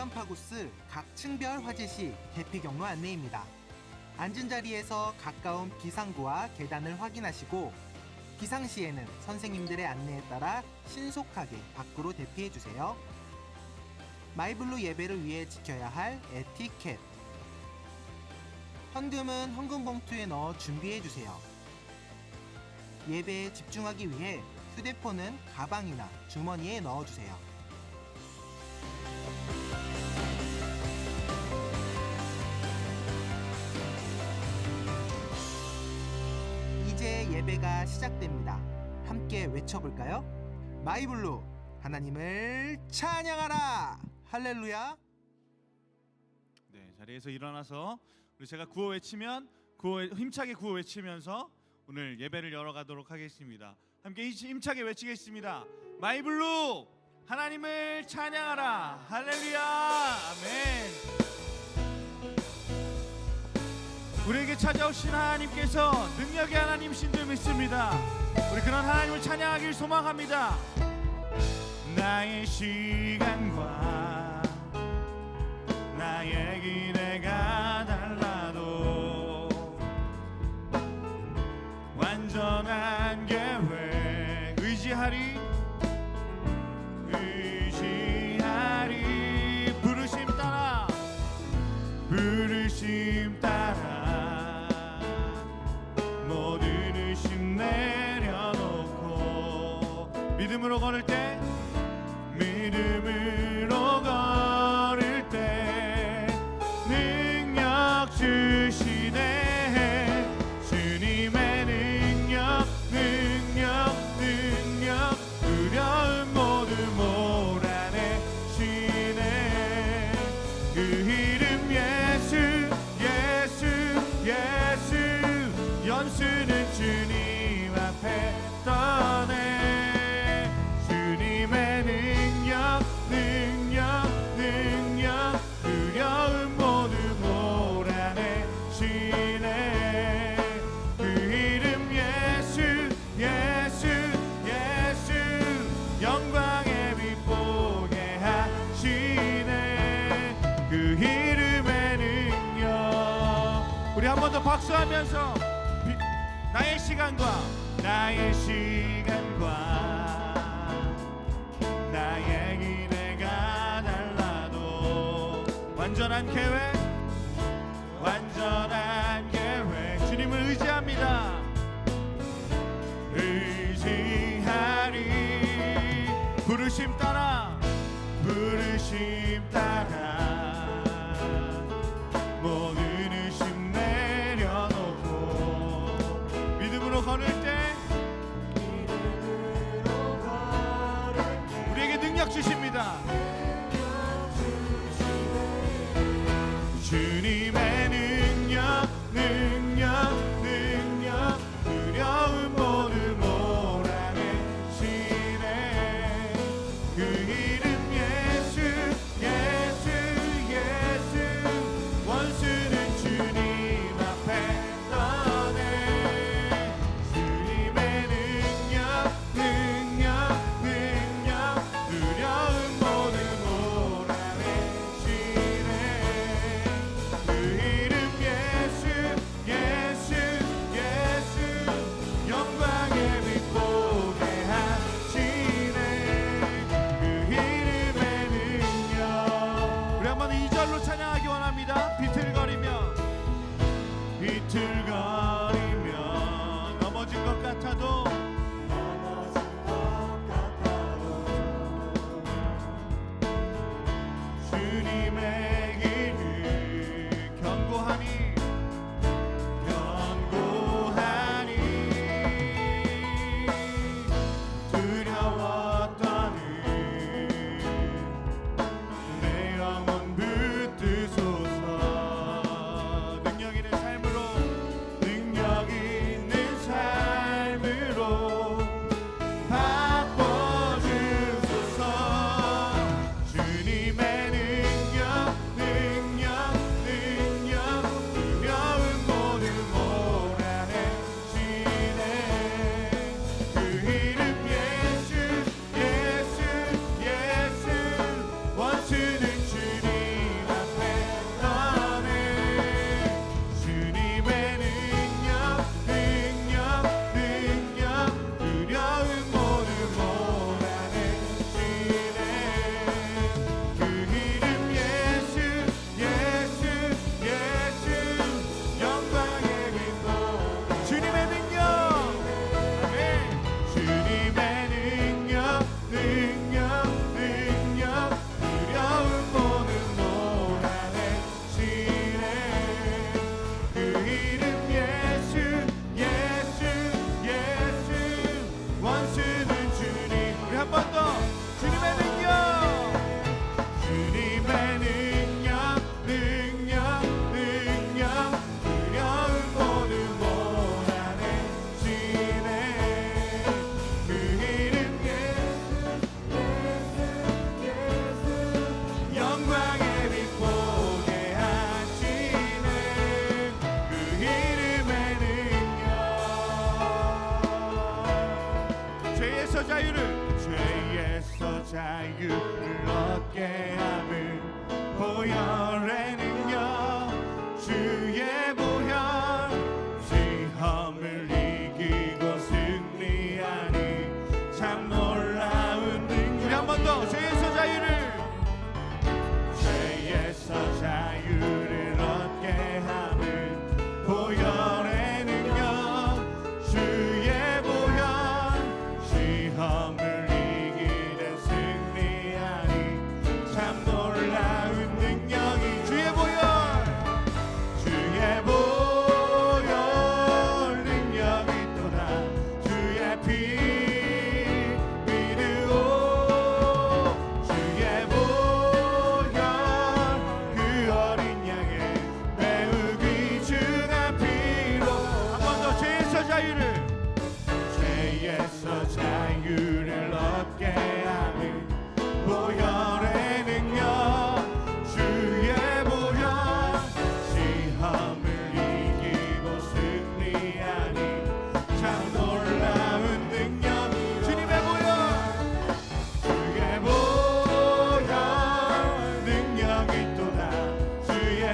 갈라파고스 각 층별 화재시 대피 경로 안내입니다. 앉은 자리에서 가까운 비상구와 계단을 확인하시고 비상시에는 선생님들의 안내에 따라 신속하게 밖으로 대피해주세요. 마이블루 예배를 위해 지켜야 할 에티켓. 헌금은 헌금 봉투에 넣어 준비해주세요. 예배에 집중하기 위해 휴대폰은 가방이나 주머니에 넣어주세요. 이제 예배가 시작됩니다. 함께 외쳐볼까요? 마이블루, 하나님을 찬양하라! 할렐루야! 네, 자리에서 일어나서 우리 제가 구호 외치면 힘차게 구호 외치면서 오늘 예배를 열어가도록 하겠습니다. 함께 힘차게 외치겠습니다. 마이블루, 하나님을 찬양하라! 할렐루야! 아멘. 우리에게 찾아오신 하나님께서 능력의 하나님이신 줄 믿습니다. 우리 그런 하나님을 찬양하길 소망합니다. 나의 시간과 나의 기대가 달라도 완전한 계획 의지하리 부르심 따라 모든 의심 내려놓고 믿음으로 걸을 때 능력 주시네. 주님의 능력 두려움 모두 몰아내시네. 그 이름 예수 연수는 주님 앞에 떠내. 주님의 능력 두려움 모두 몰아내시네. 그 이름 예수 영광의 빛 보게 하시네. 그 이름의 능력. 우리 한 번 더 박수하면서 나의 시간과 나의 기대가 달라도 완전한 계획 주님을 의지합니다. 의지하리 부르심 따라 모든 의심 내려놓고 믿음으로 걸을 때 우리에게 능력 주십니다. 주님의 능력 두려움 모두 몰아내시네. 그 이름 예수 원수는 주님 앞에 떠내. 주님의 능력 두려움 모두 몰아내시네. 그 이름 예수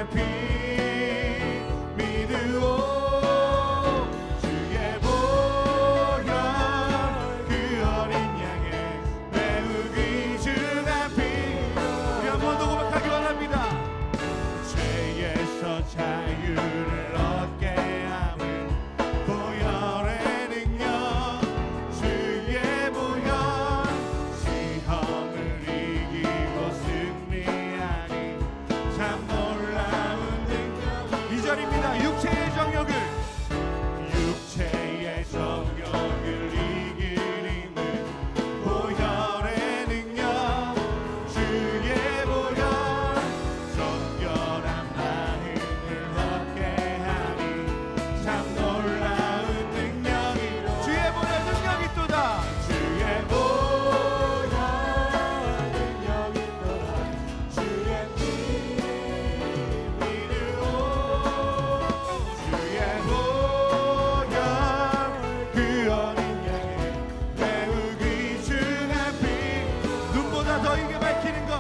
주의 피 믿으오 주의 보혈 그 어린 양의 매우 귀중한 피 우리 한 번 더 고백하기 원합니다. 죄에서 자유를 얻게 함은 보혈의 능력 주의 보혈 시험을 이기고 승리하니 참 놀라운 능력 2절입니다. 육체의 정욕을 이길 힘은 보혈의 능력 주의 보혈 정결한 마음을 얻게 하니 참 놀라운 능력이로 주의 보혈 능력이 또다 주의 보혈 능력이 또다 주의 피 믿으오 주의 보혈 그 어린 양의 매우 귀중한 피 눈보다 더 희게 밝히는 것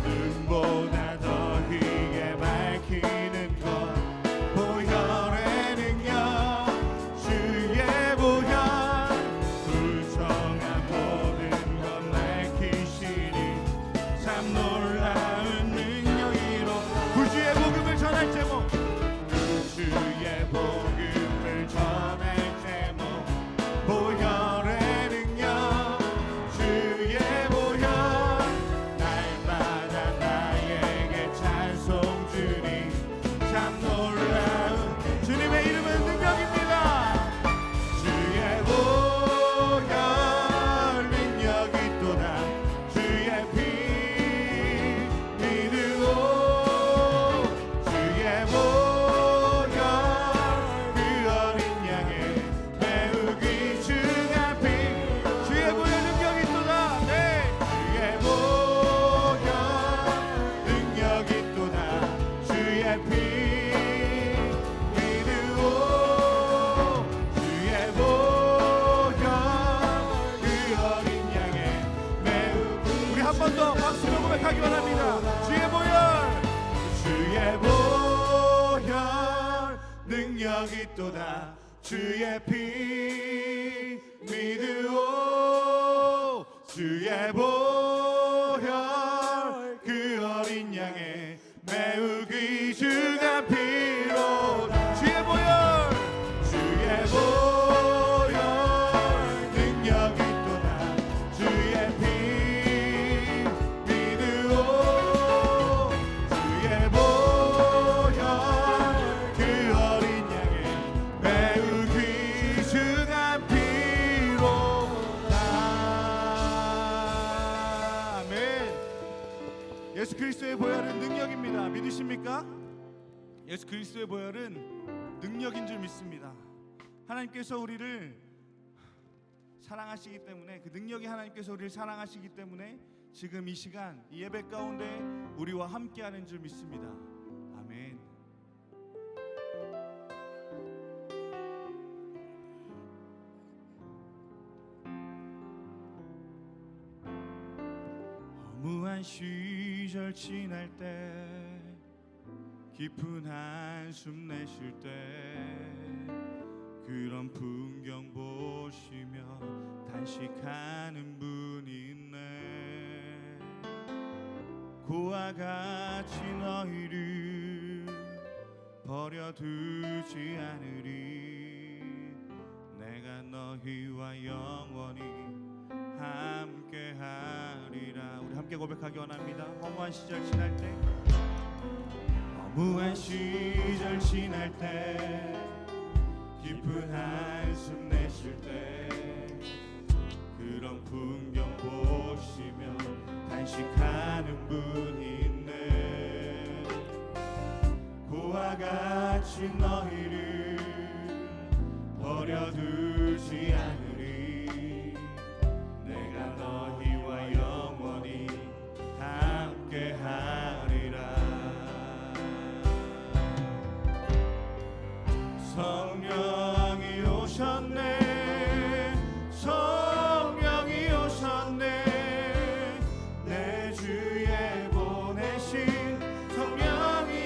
눈보다 더 희게 밝히는 것 보혈의 능력 주의 보혈 불정한 모든 것 밝히시니 참 놀라운 능력이로 구주의 복음을 전할 제목 구주의 복음을 전할 제목 보혈의 능력 주의 보혈 날마다 나에게 찬송 주니 참 놀라운 주님의 이름은 능력입니다. 주의 보혈 능력이 또다 주의 피 믿으오 주의 보혈 그 어린 양의 매우 귀중한 피 주의 보혈 능력이 또다 네 주의 보혈 능력이 또다 주의 피 믿으오 주의 보혈 그 어린 양의 매우 우리 한 번 더 박수로 고백하기 원합니다. 주의 보혈 능력이 또다 주의 피 믿으오 주의 보혈 그 어린 양의 매우 귀중한 피로 주의 보혈 능력이 또다 주의 피 믿으오 주의 보혈 그 어린 양의 매우 귀중한 피로다. 아멘. 예수 그리스도의 보혈은 능력입니다. 믿으십니까? 예수 그리스도의 보혈은 능력인 줄 믿습니다. 하나님께서 우리를 사랑하시기 때문에 그 능력이 하나님께서 우리를 사랑하시기 때문에 지금 이 시간 이 예배 가운데 우리와 함께하는 줄 믿습니다. 아멘. 허무한 시절 지날 때 깊은 한숨 내쉴 때 그런 풍경 보시며 단식하는 분이 있네. 고와 같이 너희를 버려두지 않으리. 내가 너희와 영원히 함께하리라. 우리 함께 고백하기 원합니다. 허무한 시절 지날 때, 허무한 시절 지날 때, 깊은 한숨 내쉴 때, 그런 풍경 보시며 단식하는 분이 있네. 고와 같이 너희를 버려두지 않으리. 내가 너희와 영원히 함께하리라. 성령이 오셨네, 성령이 오셨네, 내 주에 보내신 성령이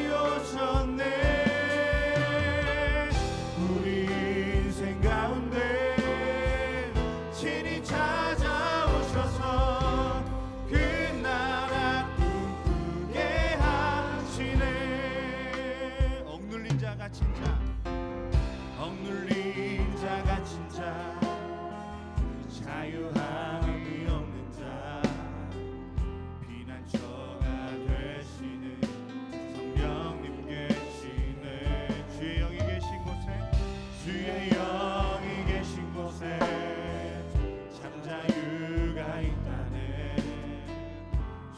주의 영이 계신 곳에 주의 영이 계신 곳에 참 자유가 있다네.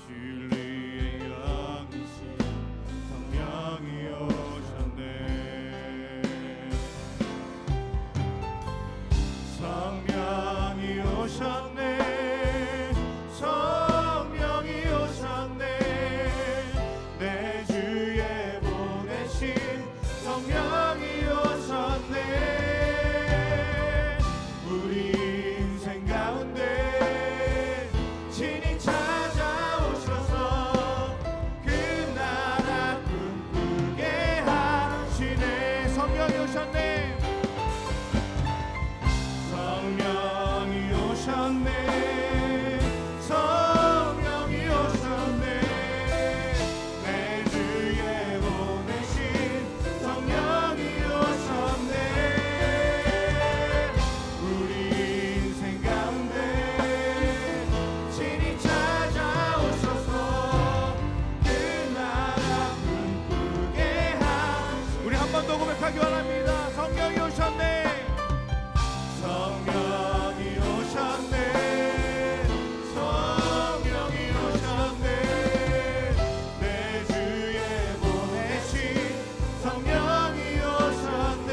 진리의 영이신 성령이 오셨네. 성령이 오셨네. 성령이 오셨네. 내 주에 보내신 성령이 오셨네. 우리 인생 가운데 친히 찾아오셔서 그 나라 꿈꾸게 하시네. 성령이 오셨네. 성령이 오셨네. 성령이 오셨네. 내 주에 보내신 성령이 오셨네. 우리 인생 가운데 친히 찾아오셔서 그 나라 꿈꾸게 하시네. 우리 한 번 더 고백하기 원합니다. 성령이 오셨네. 성령이 오셨네. 성령이 오셨네. 내 주에 보내신 성령이 오셨네.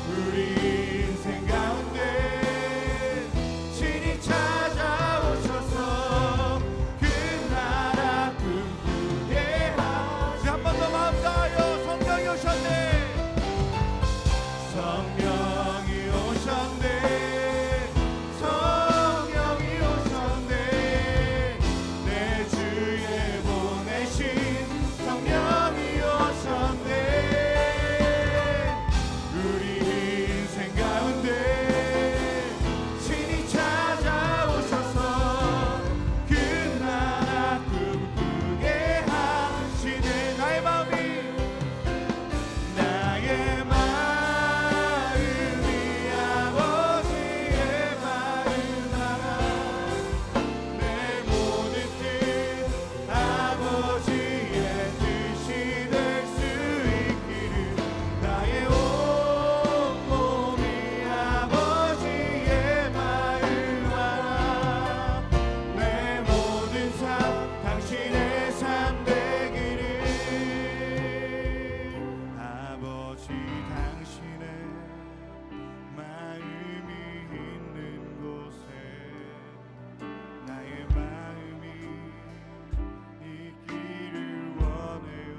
우리 인생 가운데 친히 찾아오셔서 그 나라 꿈꾸게 하시네. 한 번 더 마음 다하여 성령이 오셨네. 성령이 오셨네. 성령이 오셨네. 내 주에 보내신 성령이 오셨네. 우리 인생 가운데 친히 찾아오셔서 그 나라 꿈꾸게 하시네. 나의 마음이 아버지의 마음 알아. 내 모든 뜻 아버지의 뜻이 될 수 있기를. 나의 온몸이 아버지의 마음 알아. 내 모든 삶 당신의 삶 되기를. 아버지 당신의 마음이 있는 곳에 나의 마음이 있기를 원해요.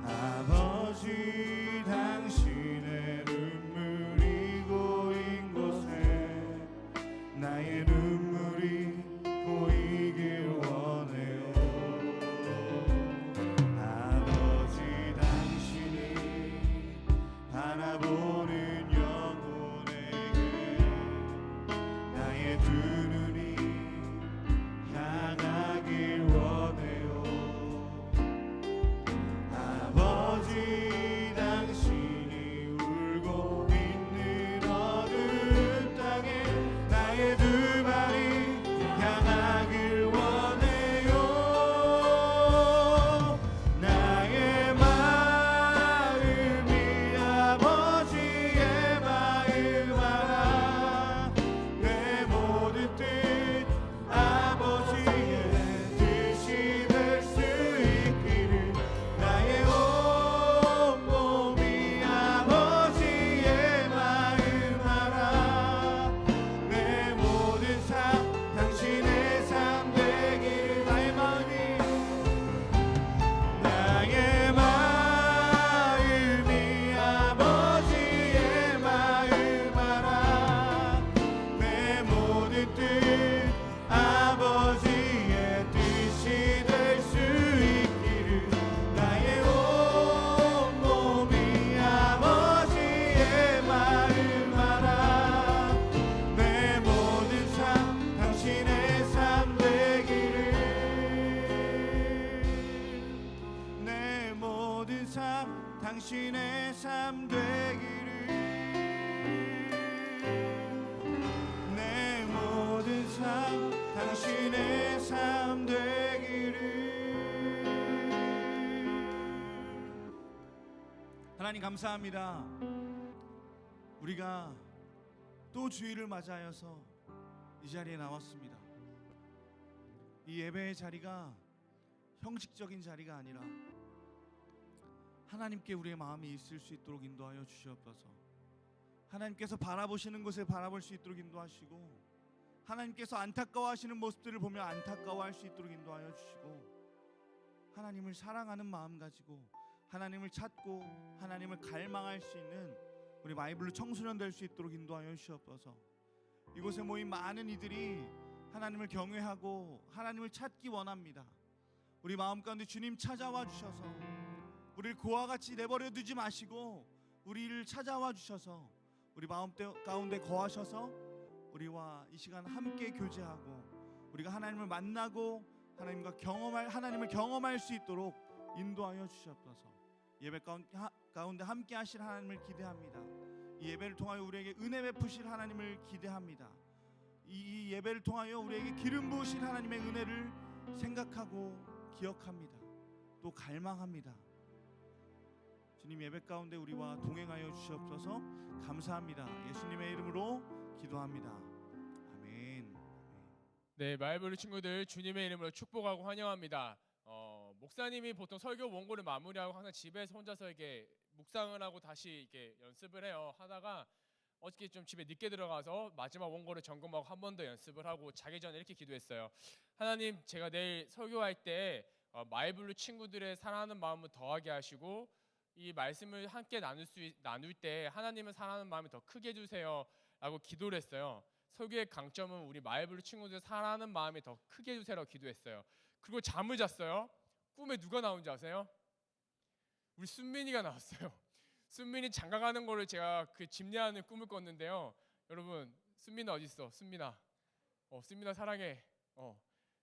아버지 당신의 눈물이 고인 곳에 나의 눈물이 고이길 원해요. 아버지 당신이 바라보는 영혼에게 나의 두 눈이 향하길 원해요. 아버지 당신이 울고 있는 어두운 땅에 나의 두 발이 향하길 원해요. 나의 마음이 아버지의 마음 알아. 내 모든 뜻 아버지의 뜻이 될 수 있기를. 나의 온몸이 아버지의 마음 알아. 내 모든 삶 당신의 삶 되기를. 나의 마음이 아버지의 마음 알아. 내 모든 뜻 아버지의 뜻이 될 수 있기를. 나의 온몸이 아버지의 마음 알아. 내 모든 삶 당신의 삶 되기를. 내 모든 삶 당신의 삶 되기를. 내 모든 삶 당신의 삶 되기를. 하나님 감사합니다. 우리가 또 주일을 맞이하여서 이 자리에 나왔습니다. 이 예배의 자리가 형식적인 자리가 아니라 하나님께 우리의 마음이 있을 수 있도록 인도하여 주시옵소서. 하나님께서 바라보시는 곳을 바라볼 수 있도록 인도하시고, 하나님께서 안타까워하시는 모습들을 보며 안타까워할 수 있도록 인도하여 주시고, 하나님을 사랑하는 마음 가지고 하나님을 찾고 하나님을 갈망할 수 있는 우리 마이블루 청소년 될 수 있도록 인도하여 주시옵소서. 이곳에 모인 많은 이들이 하나님을 경외하고 하나님을 찾기 원합니다. 우리 마음 가운데 주님 찾아와 주셔서 우리를 고와 같이 내버려 두지 마시고 우리를 찾아와 주셔서 우리 마음 가운데 거하셔서 우리와 이 시간 함께 교제하고 우리가 하나님을 만나고 하나님을 경험할 수 있도록 인도하여 주시옵소서. 예배 가운데 함께 하실 하나님을 기대합니다. 이 예배를 통하여 우리에게 은혜 베푸실 하나님을 기대합니다. 이 예배를 통하여 우리에게 기름 부으실 하나님의 은혜를 생각하고 기억합니다. 또 갈망합니다. 주님, 예배 가운데 우리와 동행하여 주시옵소서. 감사합니다. 예수님의 이름으로 기도합니다. 아멘. 네, 마이블루 친구들 주님의 이름으로 축복하고 환영합니다. 목사님이 보통 설교 원고를 마무리하고 항상 집에서 혼자서 이렇게 묵상을 하고 다시 이렇게 연습을 해요. 하다가 어저께 좀 집에 늦게 들어가서 마지막 원고를 점검하고 한 번 더 연습을 하고 자기 전에 이렇게 기도했어요. 하나님, 제가 내일 설교할 때 마이블루 친구들의 사랑하는 마음을 더하게 하시고 이 말씀을 함께 나눌 때 하나님을 사랑하는 마음을 더 크게 해주세요 라고 기도를 했어요. 설교의 강점은 우리 마이블루 친구들 사랑하는 마음이 더 크게 해주세요라고 기도했어요. 그리고 잠을 잤어요. 꿈에 누가 나온지 아세요? 우리 순민이가 나왔어요. 순민이 장가가는 거를 제가 그 집례하는 꿈을 꿨는데요. 여러분, 순민아 어디 있어? 순민아, 순민아 사랑해.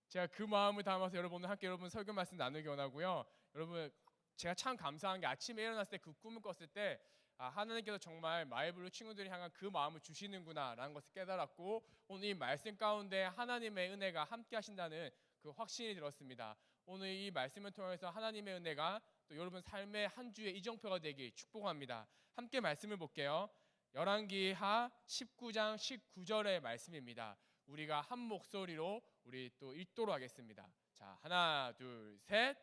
제가 그 마음을 담아서 여러분들 함께 여러분 설교 말씀 나누기 원하고요. 여러분, 제가 참 감사한 게 아침에 일어났을 때 그 꿈을 꿨을 때 하나님께서 정말 마이블루 친구들이 향한 그 마음을 주시는구나라는 것을 깨달았고, 오늘 이 말씀 가운데 하나님의 은혜가 함께 하신다는 그 확신이 들었습니다. 오늘 이 말씀을 통해서 하나님의 은혜가 또 여러분 삶의 한 주의 이정표가 되길 축복합니다. 함께 말씀을 볼게요. 열왕기하 19장 19절의 말씀입니다. 우리가 한 목소리로 우리 또 읽도록 하겠습니다. 자, 하나, 둘, 셋.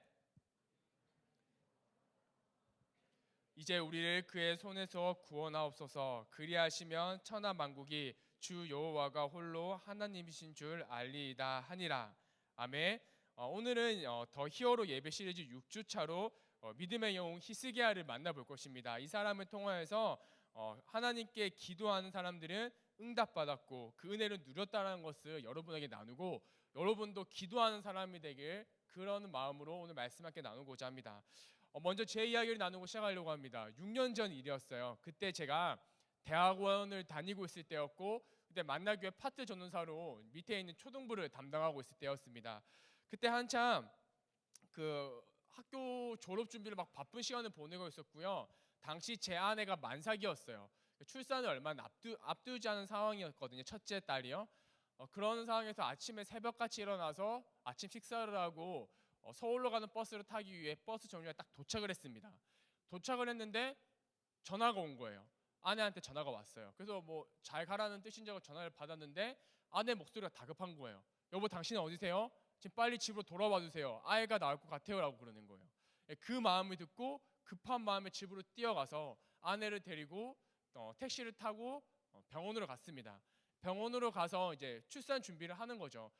이제 우리를 그의 손에서 구원하옵소서. 그리하시면 천하 만국이 주 여호와가 홀로 하나님이신 줄 알리이다 하니라. 아멘. 오늘은 더 히어로 예배 시리즈 6주차로 믿음의 영웅 히스기야를 만나볼 것입니다. 이 사람을 통하여서 하나님께 기도하는 사람들은 응답받았고 그 은혜를 누렸다는 것을 여러분에게 나누고, 여러분도 기도하는 사람이 되길 그런 마음으로 오늘 말씀 함께 나누고자 합니다. 먼저 제 이야기를 나누고 시작하려고 합니다. 6년 전 일이었어요. 그때 제가 대학원을 다니고 있을 때였고, 그때 만나교회 파트 전도사로 밑에 있는 초등부를 담당하고 있을 때였습니다. 그때 한참 그 학교 졸업 준비를 막 바쁜 시간을 보내고 있었고요. 당시 제 아내가 만삭이었어요. 출산을 얼마 앞두지 않은 상황이었거든요. 첫째 딸이요. 그런 상황에서 아침에 새벽같이 일어나서 아침 식사를 하고 서울로 가는 버스를 타기 위해 버스 정류장에 딱 도착을 했습니다. 도착을 했는데 전화가 온 거예요. 아내한테 전화가 왔어요. 그래서 뭐 잘 가라는 뜻인 줄 알고 전화를 받았는데 아내 목소리가 다급한 거예요. 여보, 당신은 어디세요? 지금 빨리 집으로 돌아와 주세요. 아이가 나올 것 같아요 라고 그러는 거예요. 그 마음을 듣고 급한 마음에 집으로 뛰어가서 아내를 데리고 택시를 타고 병원으로 갔습니다. 병원으로 가서 이제 출산 준비를 하는 거죠.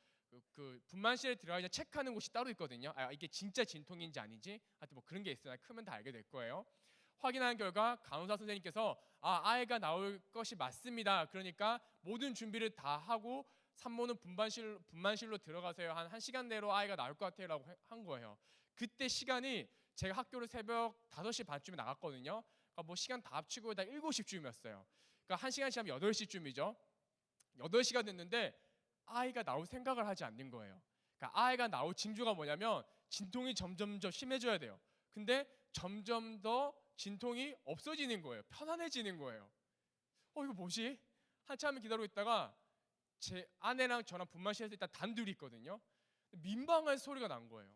그 분만실에 들어가기 전에 체크하는 곳이 따로 있거든요. 이게 진짜 진통인지 아닌지 하여튼 뭐 그런 게 있어요. 크면 다 알게 될 거예요. 확인한 결과 간호사 선생님께서 아이가 나올 것이 맞습니다. 그러니까 모든 준비를 다 하고 산모는 분만실로 들어가세요. 한 1시간 내로 아이가 나올 것 같아요 라고 한 거예요. 그때 시간이 제가 학교를 새벽 5시 반쯤에 나갔거든요. 그러니까 뭐 시간 다 합치고 다 7시쯤이었어요. 그러니까 1시간 지나면 8시쯤이죠. 8시가 됐는데 아이가 나올 생각을 하지 않는 거예요. 그러니까 아이가 나올 징조가 뭐냐면 진통이 점점 더 심해져야 돼요. 근데 점점 더 진통이 없어지는 거예요. 편안해지는 거예요. 이거 뭐지? 한참을 기다리고 있다가 제 아내랑 저랑 분만실에서 일단 단둘이 있거든요. 민망한 소리가 난 거예요.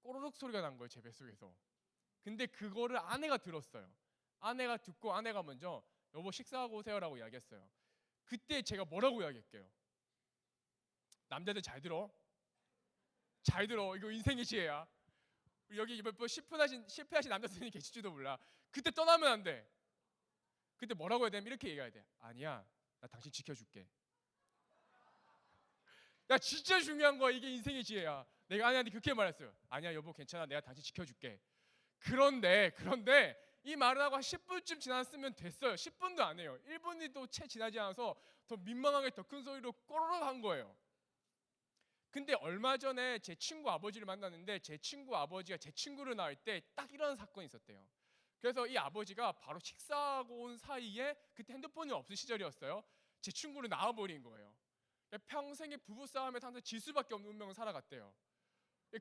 꼬르륵 소리가 난 거예요, 제 뱃속에서. 근데 그거를 아내가 들었어요. 아내가 듣고 아내가 먼저 여보 식사하고 오세요라고 이야기했어요. 그때 제가 뭐라고 이야기할게요? 남자들 잘 들어. 잘 들어. 이거 인생의 지혜야. 여기 몇 번 실패하신 남자들이 계실지도 몰라. 그때 떠나면 안 돼. 그때 뭐라고 해야 되면 이렇게 얘기해야 돼. 아니야, 나 당신 지켜줄게. 야, 진짜 중요한 거야. 이게 인생의 지혜야. 내가 아내한테 그렇게 말했어요. 아니야 여보 괜찮아, 내가 당신 지켜줄게. 그런데 이 말을 하고 한 10분쯤 지났으면 됐어요. 10분도 안 해요. 1분도 채 지나지 않아서 더 민망하게 더 큰 소리로 꼬르륵 한 거예요. 근데 얼마 전에 제 친구 아버지를 만났는데 제 친구 아버지가 제 친구를 낳을 때 딱 이런 사건이 있었대요. 그래서 이 아버지가 바로 식사하고 온 사이에, 그때 핸드폰이 없을 시절이었어요. 제 친구를 낳아버린 거예요. 평생의 부부싸움에 항상 질 수밖에 없는 운명을 살아갔대요.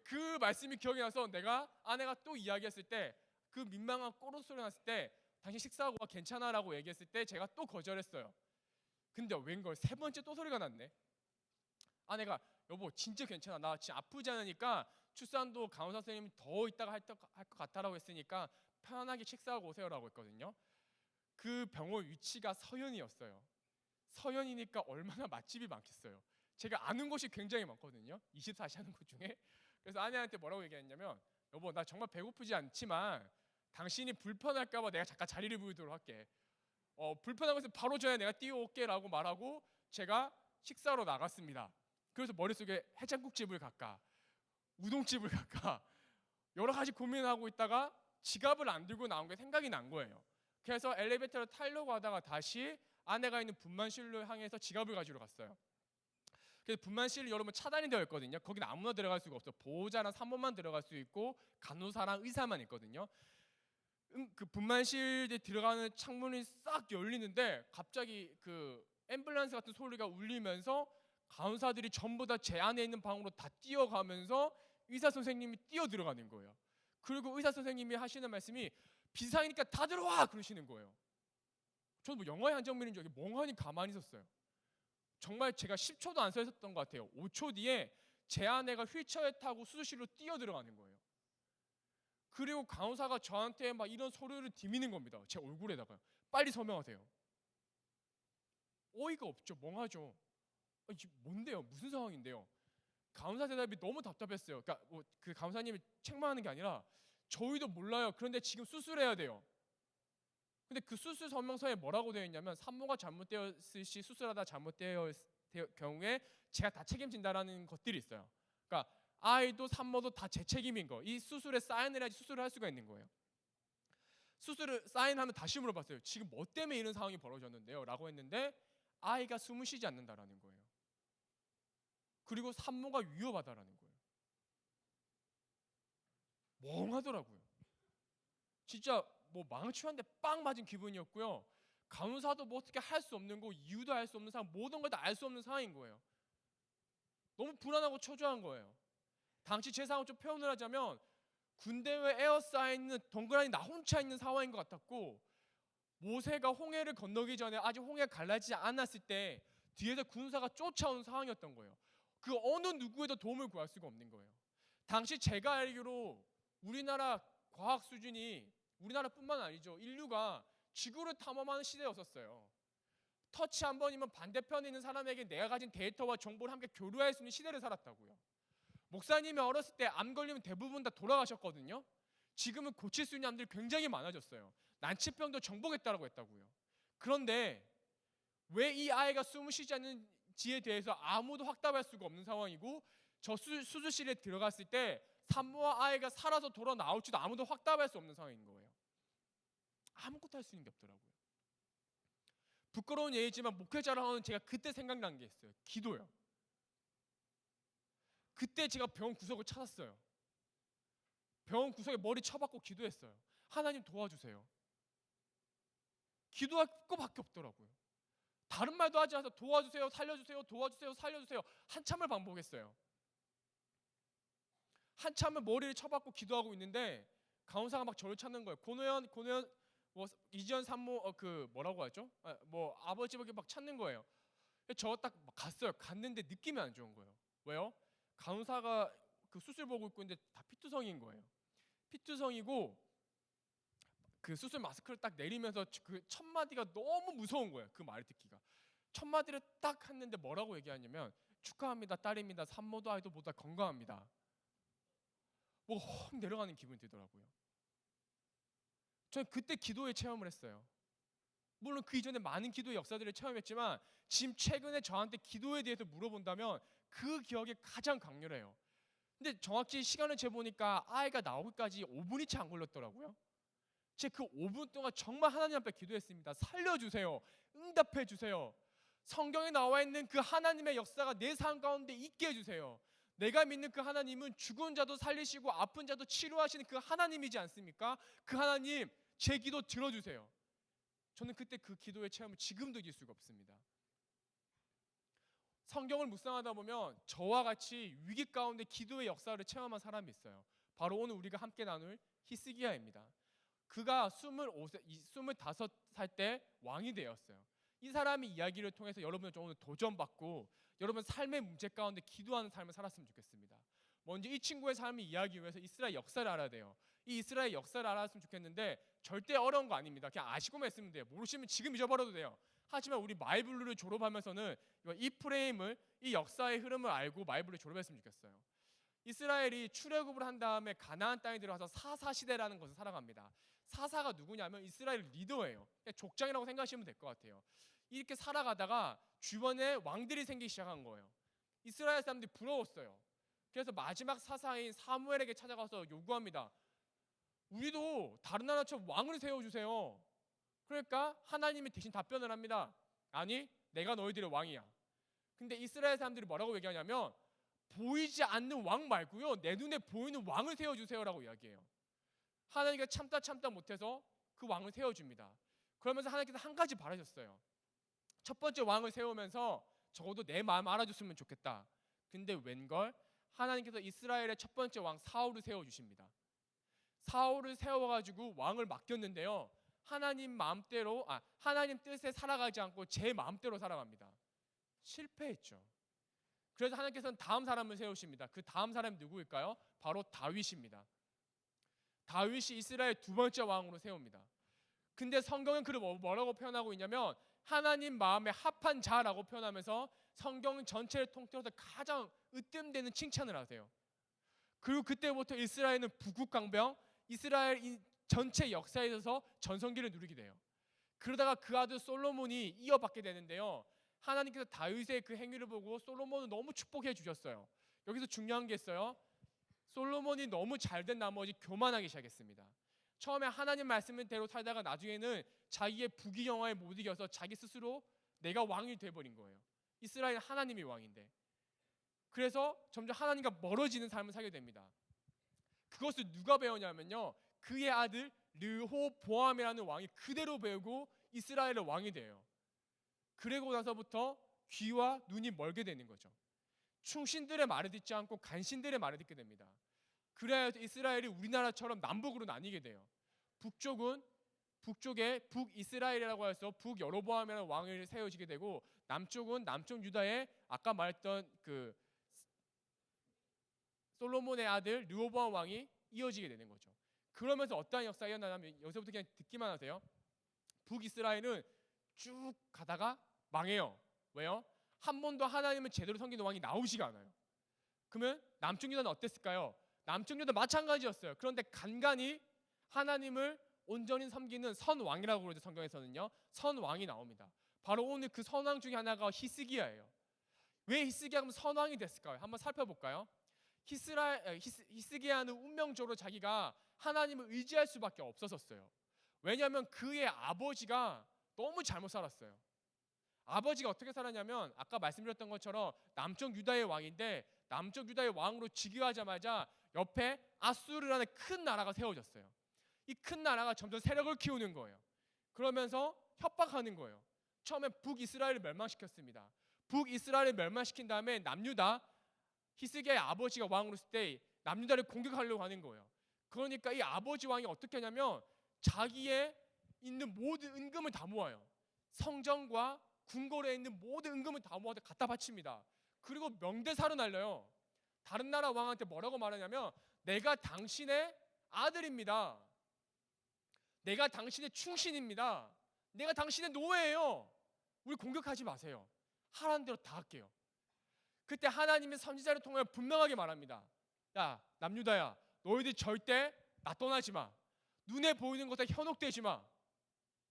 그 말씀이 기억이 나서 아내가 또 이야기했을 때, 그 민망한 꼬르 소리 났을 때 당신 식사하고 와 괜찮아 라고 얘기했을 때 제가 또 거절했어요. 근데 웬걸 세 번째 또 소리가 났네. 아내가 여보 진짜 괜찮아, 나 지금 아프지 않으니까 출산도 간호사 선생님이 더 있다가 할 것 같다라고 했으니까 편안하게 식사하고 오세요라고 했거든요. 그 병원 위치가 서현이었어요. 서현이니까 얼마나 맛집이 많겠어요. 제가 아는 곳이 굉장히 많거든요. 24시 하는 곳 중에. 그래서 아내한테 뭐라고 얘기했냐면 여보 나 정말 배고프지 않지만 당신이 불편할까 봐 내가 잠깐 자리를 비우도록 할게. 불편한 것은 바로 전에 내가 뛰어올게 라고 말하고 제가 식사로 나갔습니다. 그래서 머릿속에 해장국집을 갈까 우동집을 갈까 여러 가지 고민하고 있다가 지갑을 안 들고 나온 게 생각이 난 거예요. 그래서 엘리베이터를 타려고 하다가 다시 아내가 있는 분만실로 향해서 지갑을 가지러 갔어요. 그래서 분만실 여러분 차단이 되어 있거든요. 거기는 아무나 들어갈 수가 없어. 보호자랑 산모만 들어갈 수 있고 간호사랑 의사만 있거든요. 그 분만실에 들어가는 창문이 싹 열리는데 갑자기 그 앰뷸런스 같은 소리가 울리면서 간호사들이 전부 다 제 안에 있는 방으로 다 뛰어가면서 의사 선생님이 뛰어 들어가는 거예요. 그리고 의사 선생님이 하시는 말씀이 비상이니까 다 들어와 그러시는 거예요. 저는 뭐 영화의 한 장면인 줄 알고 멍하니 가만히 있었어요. 정말 제가 10초도 안 서 있었던 것 같아요. 5초 뒤에 제 아내가 휠체어에 타고 수술실로 뛰어 들어가는 거예요. 그리고 간호사가 저한테 막 이런 소리를 디미는 겁니다. 제 얼굴에다가 빨리 서명하세요. 어이가 없죠. 멍하죠. 이게 뭔데요? 무슨 상황인데요? 간호사 대답이 너무 답답했어요. 그러니까 뭐 그 간호사님이 책망하는 게 아니라 저희도 몰라요. 그런데 지금 수술해야 돼요. 근데 그 수술 설명서에 뭐라고 되어 있냐면 산모가 잘못되었을 시 수술하다 잘못되었을 경우에 제가 다 책임진다라는 것들이 있어요. 그러니까 아이도 산모도 다 제 책임인 거. 이 수술에 사인을 해야지 수술을 할 수가 있는 거예요. 수술을 사인하면 다시 물어봤어요. 지금 뭐 때문에 이런 상황이 벌어졌는데요? 라고 했는데 아이가 숨을 쉬지 않는다라는 거예요. 그리고 산모가 위험하다라는 거예요. 멍하더라고요. 진짜 뭐 망치 한 대 빵 맞은 기분이었고요. 간호사도 뭐 어떻게 할 수 없는 거, 이유도 알 수 없는 상황, 모든 걸 다 알 수 없는 상황인 거예요. 너무 불안하고 초조한 거예요. 당시 제 상황을 좀 표현을 하자면 군대에 에어싸있는 동그라미 나 혼자 있는 상황인 것 같았고, 모세가 홍해를 건너기 전에 아직 홍해가 갈라지지 않았을 때 뒤에서 군사가 쫓아오는 상황이었던 거예요. 그 어느 누구에도 도움을 구할 수가 없는 거예요. 당시 제가 알기로 우리나라 과학 수준이, 우리나라뿐만 아니죠, 인류가 지구를 탐험하는 시대였었어요. 터치 한 번이면 반대편에 있는 사람에게 내가 가진 데이터와 정보를 함께 교류할 수 있는 시대를 살았다고요. 목사님이 어렸을 때 암 걸리면 대부분 다 돌아가셨거든요. 지금은 고칠 수 있는 암들이 굉장히 많아졌어요. 난치병도 정복했다고 했다고요. 그런데 왜 이 아이가 숨을 쉬지 않는지에 대해서 아무도 확답할 수가 없는 상황이고, 저 수술실에 들어갔을 때 산모와 아이가 살아서 돌아 나올지도 아무도 확답할 수 없는 상황인 거예요. 아무것도 할 수 있는 게 없더라고요. 부끄러운 얘기지만 목회자를 하는 제가 그때 생각난 게 있어요. 기도요. 그때 제가 병원 구석을 찾았어요. 병원 구석에 머리 쳐박고 기도했어요. 하나님 도와주세요. 기도할 것밖에 없더라고요. 다른 말도 하지 않아서 도와주세요, 살려주세요, 도와주세요, 살려주세요 한참을 반복했어요. 한참을 머리를 쳐박고 기도하고 있는데 간호사가 막 저를 찾는 거예요. 고노현 뭐 이지연 산모 그 뭐라고 하죠? 뭐 아버지에게 막 찾는 거예요. 저 딱 갔어요. 갔는데 느낌이 안 좋은 거예요. 왜요? 간호사가 그 수술 보고 있고 있는데 다 피투성인 거예요. 피투성이고 그 수술 마스크를 딱 내리면서 그 첫 마디가 너무 무서운 거예요. 그 말을 듣기가. 첫 마디를 딱 했는데 뭐라고 얘기하냐면 축하합니다 딸입니다. 산모도 아이도 모두 다 건강합니다. 뭐가 확 내려가는 기분이 들더라고요. 저는 그때 기도의 체험을 했어요. 물론 그 이전에 많은 기도의 역사들을 체험했지만 지금 최근에 저한테 기도에 대해서 물어본다면 그 기억이 가장 강렬해요. 근데 정확히 시간을 재보니까 아이가 나오기까지 5분이 채 안 걸렸더라고요. 제가 그 5분 동안 정말 하나님 앞에 기도했습니다. 살려주세요. 응답해주세요. 성경에 나와 있는 그 하나님의 역사가 내 삶 가운데 있게 해주세요. 내가 믿는 그 하나님은 죽은 자도 살리시고 아픈 자도 치료하시는 그 하나님이지 않습니까? 그 하나님 제 기도 들어주세요. 저는 그때 그 기도의 체험을 지금도 잊을 수가 없습니다. 성경을 묵상하다 보면 저와 같이 위기 가운데 기도의 역사를 체험한 사람이 있어요. 바로 오늘 우리가 함께 나눌 히스기야입니다. 그가 25살 때 왕이 되었어요. 이 사람의 이야기를 통해서 여러분은 오늘 도전받고 여러분 삶의 문제 가운데 기도하는 삶을 살았으면 좋겠습니다. 먼저 이 친구의 삶을 이해하기 위해서 이스라엘 역사를 알아야 돼요. 이 이스라엘 역사를 알았으면 좋겠는데 절대 어려운 거 아닙니다. 그냥 아시고만 있으면 돼요. 모르시면 지금 잊어버려도 돼요. 하지만 우리 마이블루를 졸업하면서는 이 프레임을, 이 역사의 흐름을 알고 마이블루를 졸업했으면 좋겠어요. 이스라엘이 출애굽을 한 다음에 가나안 땅에 들어가서 사사 시대라는 것을 살아갑니다. 사사가 누구냐면 이스라엘 리더예요. 족장이라고 생각하시면 될 것 같아요. 이렇게 살아가다가 주변에 왕들이 생기기 시작한 거예요. 이스라엘 사람들이 부러웠어요. 그래서 마지막 사사인 사무엘에게 찾아가서 요구합니다. 우리도 다른 나라처럼 왕을 세워주세요. 그러니까 하나님이 대신 답변을 합니다. 아니, 내가 너희들의 왕이야. 근데 이스라엘 사람들이 뭐라고 얘기하냐면 보이지 않는 왕 말고요, 내 눈에 보이는 왕을 세워주세요라고 이야기해요. 하나님께 참다 못해서 그 왕을 세워줍니다. 그러면서 하나님께서 한 가지 바라셨어요. 첫 번째 왕을 세우면서 적어도 내 마음 알아줬으면 좋겠다. 근데 웬걸 하나님께서 이스라엘의 첫 번째 왕 사울을 세워주십니다. 사울을 세워가지고 왕을 맡겼는데요, 하나님 마음대로, 하나님 뜻에 살아가지 않고 제 마음대로 살아갑니다. 실패했죠. 그래서 하나님께서는 다음 사람을 세우십니다. 그 다음 사람이 누구일까요? 바로 다윗입니다. 다윗이 이스라엘 두 번째 왕으로 세웁니다. 근데 성경은 그를 뭐라고 표현하고 있냐면 하나님 마음에 합한 자라고 표현하면서 성경 전체를 통틀어서 가장 으뜸되는 칭찬을 하세요. 그리고 그때부터 이스라엘은 북극강병, 이스라엘 전체 역사에 있어서 전성기를 누리게 돼요. 그러다가 그 아들 솔로몬이 이어받게 되는데요, 하나님께서 다윗의 그 행위를 보고 솔로몬을 너무 축복해 주셨어요. 여기서 중요한 게 있어요. 솔로몬이 너무 잘된 나머지 교만하기 시작했습니다. 처음에 하나님 말씀대로 살다가 나중에는 자기의 부귀영화에 못 이겨서 자기 스스로 내가 왕이 돼버린 거예요. 이스라엘은 하나님이 왕인데. 그래서 점점 하나님과 멀어지는 삶을 살게 됩니다. 그것을 누가 배우냐면요, 그의 아들 르호보암이라는 왕이 그대로 배우고 이스라엘의 왕이 돼요. 그러고 나서부터 귀와 눈이 멀게 되는 거죠. 충신들의 말을 듣지 않고 간신들의 말을 듣게 됩니다. 그래야 이스라엘이 우리나라처럼 남북으로 나뉘게 돼요. 북쪽에 북이스라엘이라고 해서 북여로보암이라는 왕을 세워지게 되고, 남쪽은 남쪽 유다의 아까 말했던 그 솔로몬의 아들 르호보암 왕이 이어지게 되는 거죠. 그러면서 어떠한 역사가 일어나냐면, 여기서부터 그냥 듣기만 하세요. 북이스라엘은 쭉 가다가 망해요. 왜요? 한 번도 하나님을 제대로 섬기는 왕이 나오지가 않아요. 그러면 남쪽 유다는 어땠을까요? 남쪽 유다 마찬가지였어요. 그런데 간간히 하나님을 온전히 섬기는 선왕이라고 그러죠. 성경에서는요, 선왕이 나옵니다. 바로 오늘 그 선왕 중에 하나가 히스기야예요. 왜 히스기야가 선왕이 됐을까요? 한번 살펴볼까요? 히스기야는 운명적으로 자기가 하나님을 의지할 수밖에 없었어요. 왜냐하면 그의 아버지가 너무 잘못 살았어요. 아버지가 어떻게 살았냐면 아까 말씀드렸던 것처럼 남쪽 유다의 왕인데, 남쪽 유다의 왕으로 즉위하자마자 옆에 아수르라는 큰 나라가 세워졌어요. 이 큰 나라가 점점 세력을 키우는 거예요. 그러면서 협박하는 거예요. 처음에 북이스라엘을 멸망시켰습니다. 북이스라엘을 멸망시킨 다음에 남유다, 히스기야의 아버지가 왕으로 있을 때 남유다를 공격하려고 하는 거예요. 그러니까 이 아버지 왕이 어떻게 하냐면 자기의 있는 모든 은금을 다 모아요. 성전과 궁궐에 있는 모든 은금을 다 모아서 갖다 바칩니다. 그리고 명대사로 날려요. 다른 나라 왕한테 뭐라고 말하냐면 내가 당신의 아들입니다. 내가 당신의 충신입니다. 내가 당신의 노예예요. 우리 공격하지 마세요. 하라는 대로 다 할게요. 그때 하나님의 선지자를 통해 분명하게 말합니다. 야, 남유다야, 너희들 절대 나 떠나지 마. 눈에 보이는 것에 현혹되지 마.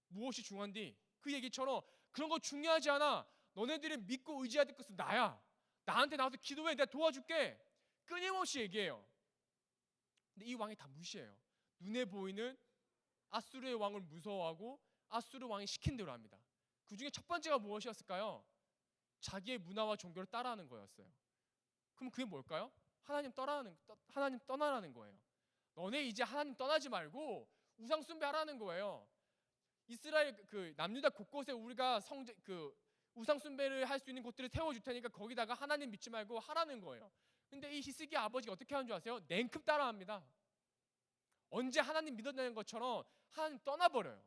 무엇이 중요한디? 그 얘기처럼 그런 거 중요하지 않아. 너네들이 믿고 의지해야 될 것은 나야. 나한테 나와서 기도해. 내가 도와줄게. 끊임없이 얘기해요. 근데 이 왕이 다 무시해요. 눈에 보이는 아수르의 왕을 무서워하고 아수르 왕이 시킨 대로 합니다. 그 중에 첫 번째가 무엇이었을까요? 자기의 문화와 종교를 따라하는 거였어요. 그럼 그게 뭘까요? 하나님 떠나라는 거예요. 너네 이제 하나님 떠나지 말고 우상 숭배하라는 거예요. 이스라엘 그 남유다 곳곳에 우리가 우상 숭배를 할 수 있는 곳들을 세워줄 테니까 거기다가 하나님 믿지 말고 하라는 거예요. 근데 이 히스기야 아버지가 어떻게 하는 줄 아세요? 냉큼 따라합니다. 언제 하나님 믿었다는 것처럼 하나님 떠나버려요.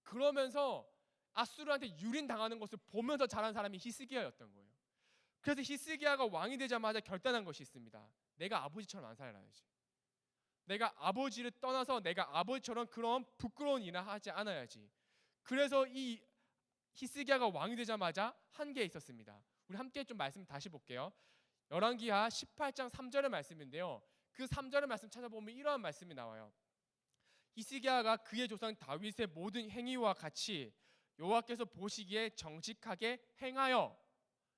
그러면서 아수르한테 유린당하는 것을 보면서 자란 사람이 히스기야였던 거예요. 그래서 히스기야가 왕이 되자마자 결단한 것이 있습니다. 내가 아버지처럼 안 살아야지. 내가 아버지를 떠나서 내가 아버지처럼 그런 부끄러운 일을 하지 않아야지. 그래서 이 히스기야가 왕이 되자마자 한 게 있었습니다. 우리 함께 좀 말씀 다시 볼게요. 열왕기하 18장 3절의 말씀인데요. 그 3절의 말씀 찾아보면 이러한 말씀이 나와요. 히스기야가 그의 조상 다윗의 모든 행위와 같이 여호와께서 보시기에 정직하게 행하여,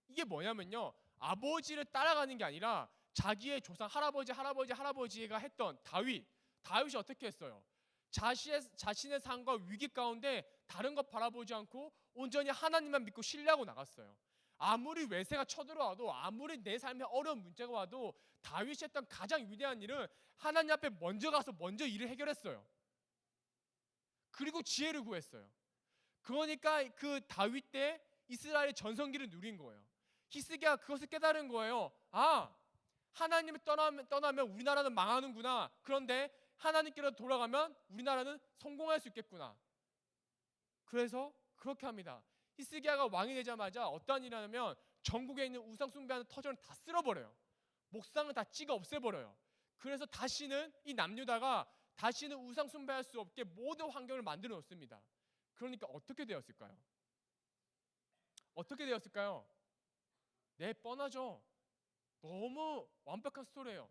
이게 뭐냐면요, 아버지를 따라가는 게 아니라 자기의 조상 할아버지가 했던 다윗이 어떻게 했어요? 자신의 삶과 위기 가운데 다른 것 바라보지 않고 온전히 하나님만 믿고 신뢰하고 나갔어요. 아무리 외세가 쳐들어와도, 아무리 내 삶에 어려운 문제가 와도 다윗이 했던 가장 위대한 일은 하나님 앞에 먼저 가서 먼저 일을 해결했어요. 그리고 지혜를 구했어요. 그러니까 그 다윗 때 이스라엘의 전성기를 누린 거예요. 히스기야가 그것을 깨달은 거예요. 아, 하나님을 떠나면 우리나라는 망하는구나. 그런데 하나님께로 돌아가면 우리나라는 성공할 수 있겠구나. 그래서 그렇게 합니다. 히스기야가 왕이 되자마자 어떠한 일을 하냐면 전국에 있는 우상 숭배하는 터전을 다 쓸어버려요. 목상을 다 찍어 없애버려요. 그래서 다시는 이 남유다가 다시는 우상 숭배할 수 없게 모든 환경을 만들어 놓습니다. 그러니까 어떻게 되었을까요? 네, 뻔하죠. 너무 완벽한 스토리예요.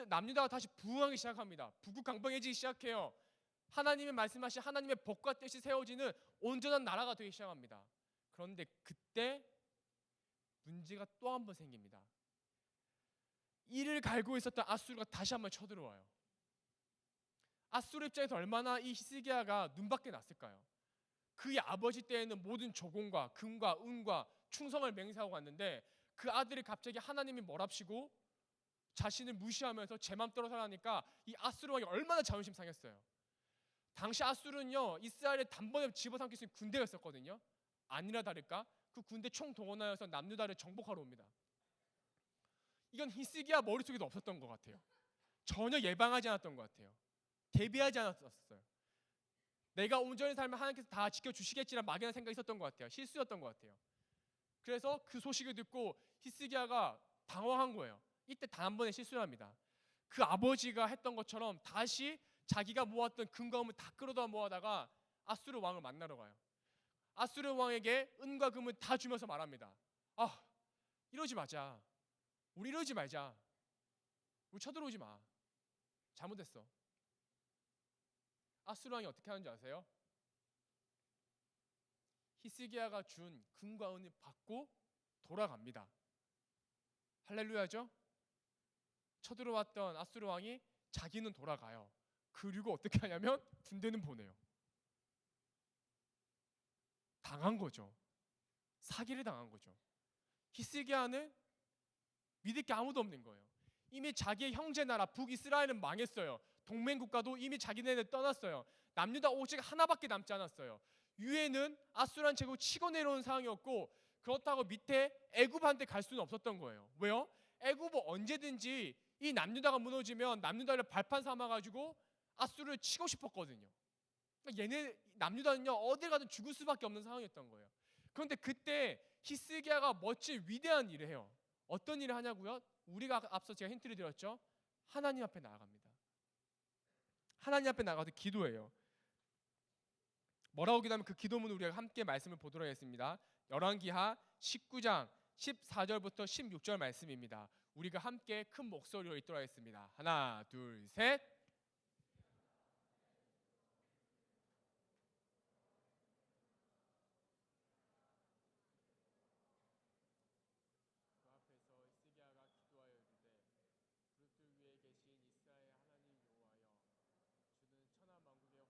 남유다가 다시 부흥하기 시작합니다. 부국강병해지기 시작해요. 하나님이 말씀하신 하나님의 복과 뜻이 세워지는 온전한 나라가 되기 시작합니다. 그런데 그때 문제가 또 한 번 생깁니다. 이를 갈고 있었던 아수르가 다시 한번 쳐들어와요. 아수르 입장에서 얼마나 이 히스기야가 눈밖에 났을까요? 그의 아버지 때에는 모든 조공과 금과 은과 충성을 맹세하고 갔는데 그 아들이 갑자기 하나님이 몰합시고 자신을 무시하면서 제 맘대로 살아가니까 이 아수르 왕이 얼마나 자존심 상했어요. 당시 아수르는요, 이스라엘을 단번에 집어삼킬 수 있는 군대가 있었거든요. 아니나 다를까 그 군대 총동원하여서 남유다를 정복하러 옵니다. 이건 히스기야 머릿속에도 없었던 것 같아요. 전혀 예방하지 않았던 것 같아요. 대비하지 않았었어요. 내가 온전히 살면 하나님께서 다 지켜주시겠지라는 막연한 생각이 있었던 것 같아요. 실수였던 것 같아요. 그래서 그 소식을 듣고 히스기야가 당황한 거예요. 이때 단 한 번의 실수를 합니다. 그 아버지가 했던 것처럼 다시 자기가 모았던 금과 은을 다 끌어다 모아다가 아수르 왕을 만나러 가요. 아수르 왕에게 은과 금을 다 주면서 말합니다. 아, 이러지 마자. 우리 이러지 말자. 우리 쳐들어오지 마. 잘못했어. 아수르 왕이 어떻게 하는지 아세요? 히스기야가 준 금과 은을 받고 돌아갑니다. 할렐루야죠? 쳐들어왔던 아수르 왕이 자기는 돌아가요. 그리고 어떻게 하냐면 군대는 보내요. 당한 거죠. 사기를 당한 거죠. 히스기야는 믿을 게 아무도 없는 거예요. 이미 자기의 형제 나라 북이스라엘은 망했어요. 동맹국가도 이미 자기네들 떠났어요. 남유다 오직 하나밖에 남지 않았어요. 위에는 아수르한 제국 치고 내려온 상황이었고, 그렇다고 밑에 애굽한테 갈 수는 없었던 거예요. 왜요? 애굽은 언제든지 이 남유다가 무너지면 남유다를 발판 삼아가지고 아수르를 치고 싶었거든요. 그러니까 얘네 남유다는요, 어딜 가든 죽을 수밖에 없는 상황이었던 거예요. 그런데 그때 히스기야가 멋진 위대한 일을 해요. 어떤 일을 하냐고요? 우리가 앞서 제가 힌트를 드렸죠. 하나님 앞에 나아갑니다. 하나님 앞에 나가서 기도해요. 뭐라고 기도하면 그 기도문을 우리가 함께 말씀을 보도록 하겠습니다. 열왕기하 19장 14절부터 16절 말씀입니다. 우리가 함께 큰 목소리로 읽도록 하겠습니다. 하나, 둘, 셋. 그 앞에서 히스기야가 기도하여 이르되 그릇들 위에 계신 이스라엘 하나님 여호와여, 주는 천하 만국의 홀로 하나님이시라.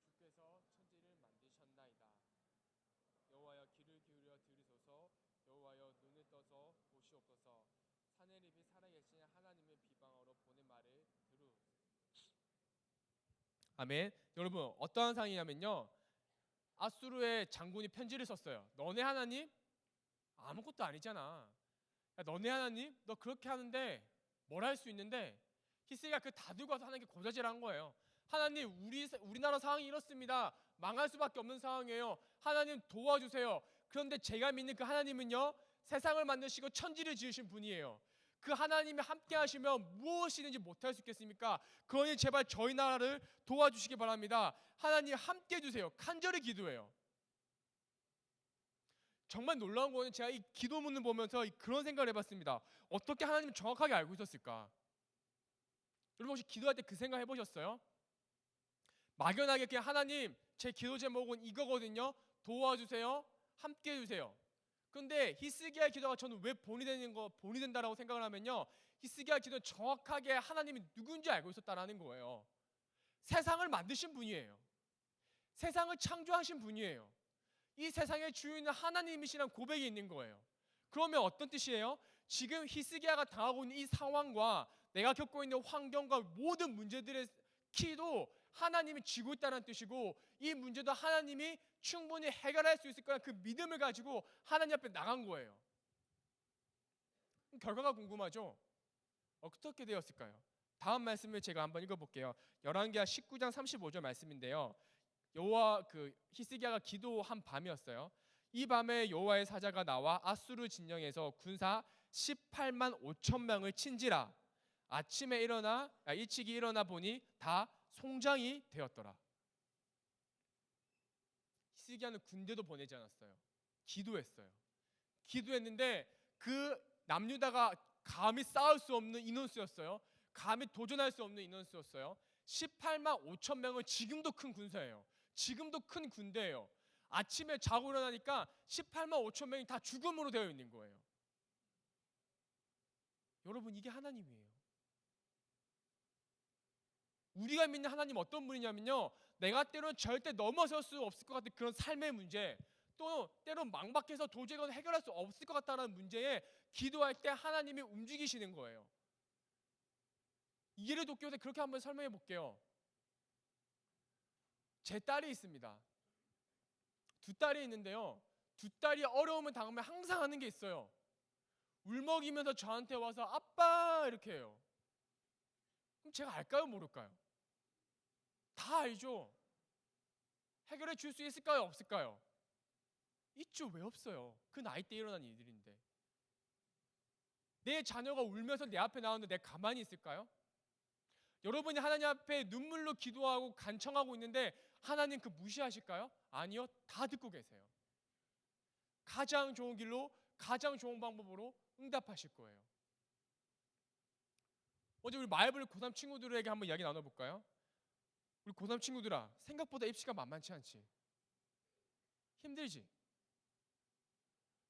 주께서 천지를 만드셨나이다. 여호와여, 귀를 기울여 들으소서. 여호와여, 눈을 떠서 보시옵소서. 사내립이 살아계신 하나님의 비방으로 보낸 말을 들으소서. 아멘. 여러분, 어떠한 상황이냐면요, 아수르의 장군이 편지를 썼어요. 너네 하나님 아무것도 아니잖아. 야, 너네 하나님 너 그렇게 하는데 뭘 할 수 있는데, 히스기야가 그 다 들고 와서 하나님께 고자질한 거예요. 하나님, 우리나라 상황이 이렇습니다. 망할 수밖에 없는 상황이에요. 하나님 도와주세요. 그런데 제가 믿는 그 하나님은요, 세상을 만드시고 천지를 지으신 분이에요. 그 하나님이 함께 하시면 무엇이든지 못할 수 있겠습니까? 그러니 제발 저희 나라를 도와주시기 바랍니다. 하나님 함께 해주세요. 간절히 기도해요. 정말 놀라운 거는 제가 이 기도문을 보면서 그런 생각을 해봤습니다. 어떻게 하나님을 정확하게 알고 있었을까? 여러분 혹시 기도할 때 그 생각 해보셨어요? 막연하게 그냥 하나님 제 기도 제목은 이거거든요. 도와주세요. 함께 해주세요. 그런데 히스기야의 기도가 저는 왜 본이 된다라고 생각을 하면요, 히스기야의 기도는 정확하게 하나님이 누군지 알고 있었다라는 거예요. 세상을 만드신 분이에요. 세상을 창조하신 분이에요. 이 세상의 주인은 하나님이시라는 고백이 있는 거예요. 그러면 어떤 뜻이에요? 지금 히스기야가 당하고 있는 이 상황과 내가 겪고 있는 환경과 모든 문제들의 키도 하나님이 쥐고 있다는 뜻이고, 이 문제도 하나님이 충분히 해결할 수 있을 거라는 그 믿음을 가지고 하나님 앞에 나간 거예요. 결과가 궁금하죠? 어떻게 되었을까요? 다음 말씀을 제가 한번 읽어볼게요. 열왕기하 19장 35절 말씀인데요, 히스기야가 기도한 밤이었어요. 이 밤에 여호와의 사자가 나와 아수르 진영에서 군사 18만 5천 명을 친지라. 아침에 일찍이 일어나 보니 다 송장이 되었더라. 히스기야는 군대도 보내지 않았어요. 기도했어요. 기도했는데 그 남유다가 감히 싸울 수 없는 인원수였어요. 감히 도전할 수 없는 인원수였어요. 18만 5천 명은 지금도 큰 군사예요. 지금도 큰 군대예요. 아침에 자고 일어나니까 18만 5천 명이 다 죽음으로 되어 있는 거예요. 여러분, 이게 하나님이에요. 우리가 믿는 하나님 어떤 분이냐면요, 내가 때로는 절대 넘어설 수 없을 것 같은 그런 삶의 문제, 또 때로는 망박해서 도저히 해결할 수 없을 것 같다는 문제에 기도할 때 하나님이 움직이시는 거예요. 이해를 돕기 위해서 그렇게 한번 설명해 볼게요. 제 딸이 있습니다. 두 딸이 있는데요, 두 딸이 어려움을 당하면 항상 하는 게 있어요. 울먹이면서 저한테 와서 아빠 이렇게 해요. 그럼 제가 알까요, 모를까요? 다 알죠. 해결해 줄 수 있을까요, 없을까요? 있죠. 왜 없어요? 그 나이 때 일어난 일들인데. 내 자녀가 울면서 내 앞에 나오는데 내가 가만히 있을까요? 여러분이 하나님 앞에 눈물로 기도하고 간청하고 있는데 하나님 그 무시하실까요? 아니요. 다 듣고 계세요. 가장 좋은 길로, 가장 좋은 방법으로 응답하실 거예요. 어제 우리 마이블 고3 친구들에게 한번 이야기 나눠볼까요? 우리 고3 친구들아, 생각보다 입시가 만만치 않지? 힘들지?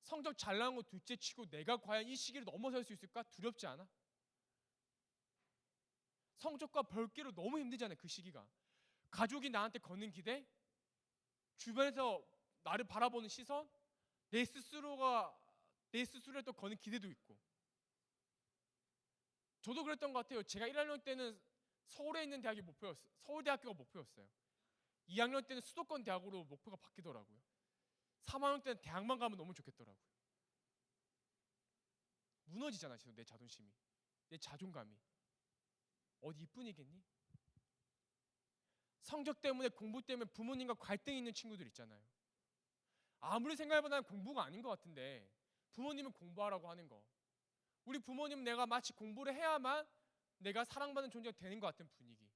성적 잘 나온 거 둘째 치고 내가 과연 이 시기를 넘어설 수 있을까? 두렵지 않아? 성적과 별개로 너무 힘들잖아요, 그 시기가. 가족이 나한테 거는 기대, 주변에서 나를 바라보는 시선, 내 스스로에 또 거는 기대도 있고. 저도 그랬던 것 같아요. 제가 1학년 때는 서울에 있는 대학이 목표였어요. 서울대학교가 목표였어요. 2학년 때는 수도권 대학으로 목표가 바뀌더라고요. 3학년 때는 대학만 가면 너무 좋겠더라고요. 무너지잖아, 내 자존심이, 내 자존감이. 어디 이뿐이겠니? 성적 때문에, 공부 때문에 부모님과 갈등이 있는 친구들 있잖아요. 아무리 생각해보면 공부가 아닌 것 같은데 부모님은 공부하라고 하는 거. 우리 부모님은 내가 마치 공부를 해야만 내가 사랑받는 존재가 되는 것 같은 분위기.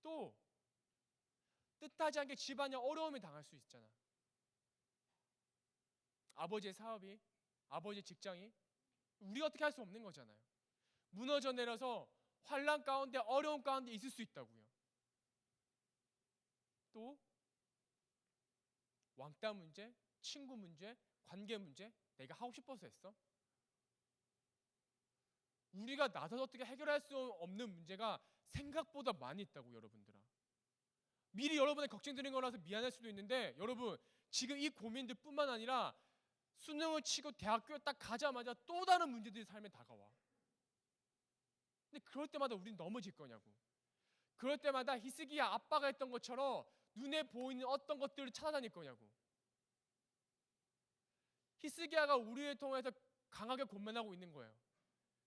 또 뜻하지 않게 집안에 어려움을 당할 수 있잖아. 아버지의 사업이, 아버지의 직장이 우리가 어떻게 할 수 없는 거잖아요. 무너져 내려서 환난 가운데, 어려움 가운데 있을 수 있다고요. 또 왕따 문제, 친구 문제, 관계 문제, 내가 하고 싶어서 했어? 우리가 나서서 어떻게 해결할 수 없는 문제가 생각보다 많이 있다고, 여러분들아. 미리 여러분의 걱정드린 거라서 미안할 수도 있는데, 여러분 지금 이 고민들뿐만 아니라 수능을 치고 대학교에 딱 가자마자 또 다른 문제들이 삶에 다가와. 근데 그럴 때마다 우리는 넘어질 거냐고. 그럴 때마다 히스기야 아빠가 했던 것처럼 눈에 보이는 어떤 것들을 찾아다닐 거냐고. 히스기야가 우리를 통해서 강하게 고민하고 있는 거예요.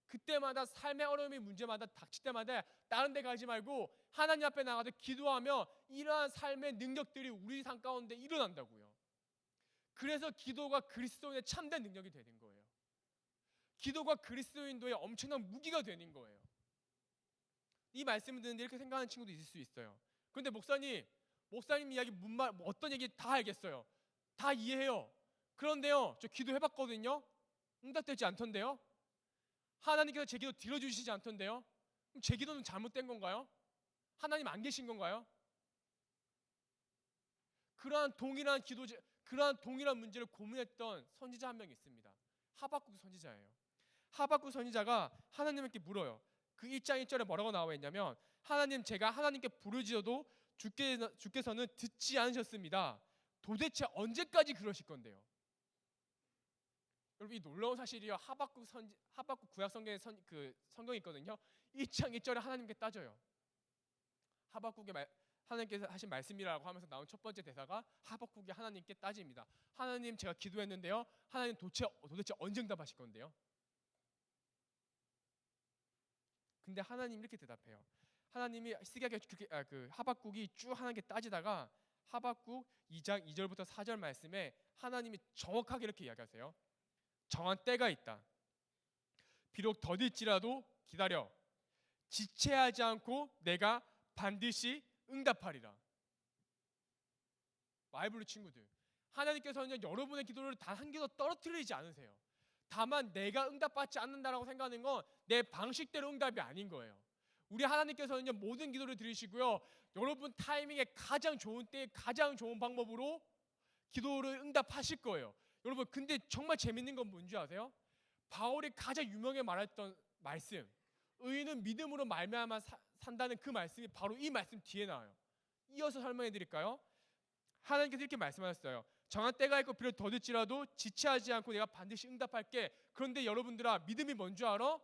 그때마다 삶의 어려움이 문제마다 닥칠 때마다 다른 데 가지 말고 하나님 앞에 나가서 기도하며 이러한 삶의 능력들이 우리 삶 가운데 일어난다고요. 그래서 기도가 그리스도인의 참된 능력이 되는 거예요. 기도가 그리스도인도의 엄청난 무기가 되는 거예요. 이 말씀을 듣는데 이렇게 생각하는 친구도 있을 수 있어요. 그런데 목사님 이야기 어떤 얘기 다 알겠어요. 다 이해해요. 그런데요, 저 기도해봤거든요. 응답되지 않던데요. 하나님께서 제 기도 들어주시지 않던데요. 그럼 제 기도는 잘못된 건가요? 하나님 안 계신 건가요? 그러한 동일한 문제를 고민했던 선지자 한 명 있습니다. 하박국 선지자예요. 하박국 선지자가 하나님께 물어요. 그 1장 1절에 뭐라고 나와 있냐면, 하나님, 제가 하나님께 부르짖어도 주께서는 듣지 않으셨습니다. 도대체 언제까지 그러실 건데요? 여러분, 이 놀라운 사실이요. 하박국 구약 성경에 성경이 있거든요. 1장 1절에 하나님께 따져요. 하나님께서 하신 말씀이라고 하면서 나온 첫 번째 대사가 하박국이 하나님께 따집니다. 하나님, 제가 기도했는데요. 하나님 도대체 언제 응답하실 건데요? 근데 하나님 이렇게 대답해요. 하나님이 하박국이 쭉 하나님께 따지다가 하박국 2장 2절부터 4절 말씀에 하나님이 정확하게 이렇게 이야기하세요. 정한 때가 있다. 비록 더딜지라도 기다려. 지체하지 않고 내가 반드시 응답하리라. 바이블 친구들, 하나님께서는 여러분의 기도를 단 한 개도 떨어뜨리지 않으세요. 다만 내가 응답받지 않는다라고 생각하는 건 내 방식대로 응답이 아닌 거예요. 우리 하나님께서는 모든 기도를 들으시고요, 여러분 타이밍에 가장 좋은 때에 가장 좋은 방법으로 기도를 응답하실 거예요. 여러분, 근데 정말 재밌는 건 뭔지 아세요? 바울이 가장 유명하게 말했던 말씀, 의인은 믿음으로 말미암아 산다는 그 말씀이 바로 이 말씀 뒤에 나와요. 이어서 설명해 드릴까요? 하나님께서 이렇게 말씀하셨어요. 정한 때가 있고 비록 더딜지라도 지체하지 않고 내가 반드시 응답할게. 그런데 여러분들아, 믿음이 뭔지 알아?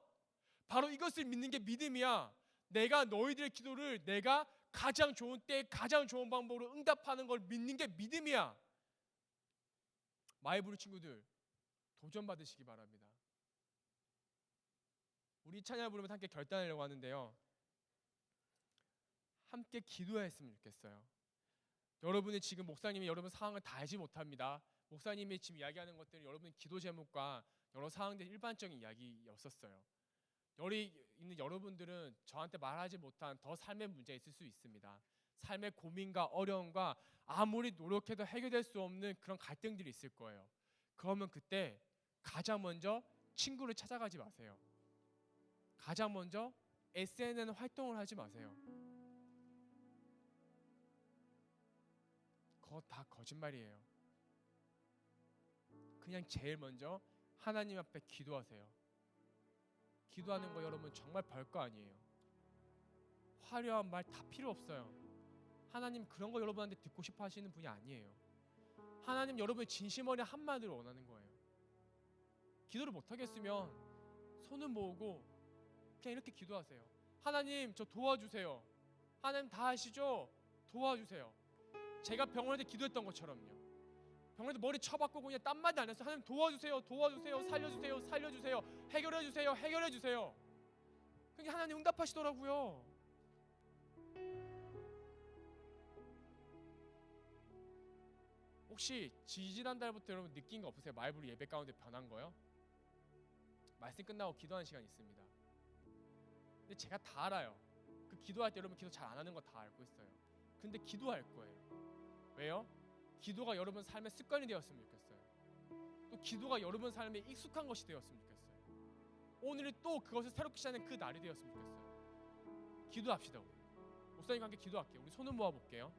바로 이것을 믿는 게 믿음이야. 내가 너희들의 기도를 내가 가장 좋은 때에 가장 좋은 방법으로 응답하는 걸 믿는 게 믿음이야. 마이브루 친구들, 도전 받으시기 바랍니다. 우리 찬양을 부르면서 함께 결단하려고 하는데요, 함께 기도했으면 좋겠어요. 여러분이 지금 목사님이 여러분 상황을 다 알지 못합니다. 목사님이 지금 이야기하는 것들은 여러분의 기도 제목과 여러 상황들 일반적인 이야기였었어요. 여기 있는 여러분들은 저한테 말하지 못한 더 삶의 문제가 있을 수 있습니다. 삶의 고민과 어려움과 아무리 노력해도 해결될 수 없는 그런 갈등들이 있을 거예요. 그러면 그때 가장 먼저 친구를 찾아가지 마세요. 가장 먼저 SNL 활동을 하지 마세요. 그거 다 거짓말이에요. 그냥 제일 먼저 하나님 앞에 기도하세요. 기도하는 거 여러분 정말 별거 아니에요. 화려한 말 다 필요 없어요. 하나님 그런 거 여러분한테 듣고 싶어 하시는 분이 아니에요. 하나님 여러분의 진심 어린 한마디를 원하는 거예요. 기도를 못하겠으면 손을 모으고 그냥 이렇게 기도하세요. 하나님 저 도와주세요. 하나님 다 아시죠? 도와주세요. 제가 병원에 기도했던 것처럼요. 병원에서 머리 쳐박고 그냥 딴말도 안 했어요. 하나님 도와주세요. 도와주세요. 살려주세요. 살려주세요. 해결해주세요. 해결해주세요. 그게 하나님 응답하시더라고요. 혹시 지지난달부터 여러분 느낀 거 없으세요? 마이블 예배 가운데 변한 거요? 말씀 끝나고 기도하는 시간 있습니다. 근데 제가 다 알아요. 그 기도할 때 여러분 기도 잘 안 하는 거 다 알고 있어요. 근데 기도할 거예요. 왜요? 기도가 여러분 삶의 습관이 되었으면 좋겠어요. 또 기도가 여러분 삶에 익숙한 것이 되었으면 좋겠어요. 오늘이 또 그것을 새롭게 시작하는 그 날이 되었으면 좋겠어요. 기도합시다. 우리 목사님과 함께 기도할게요. 우리 손을 모아볼게요.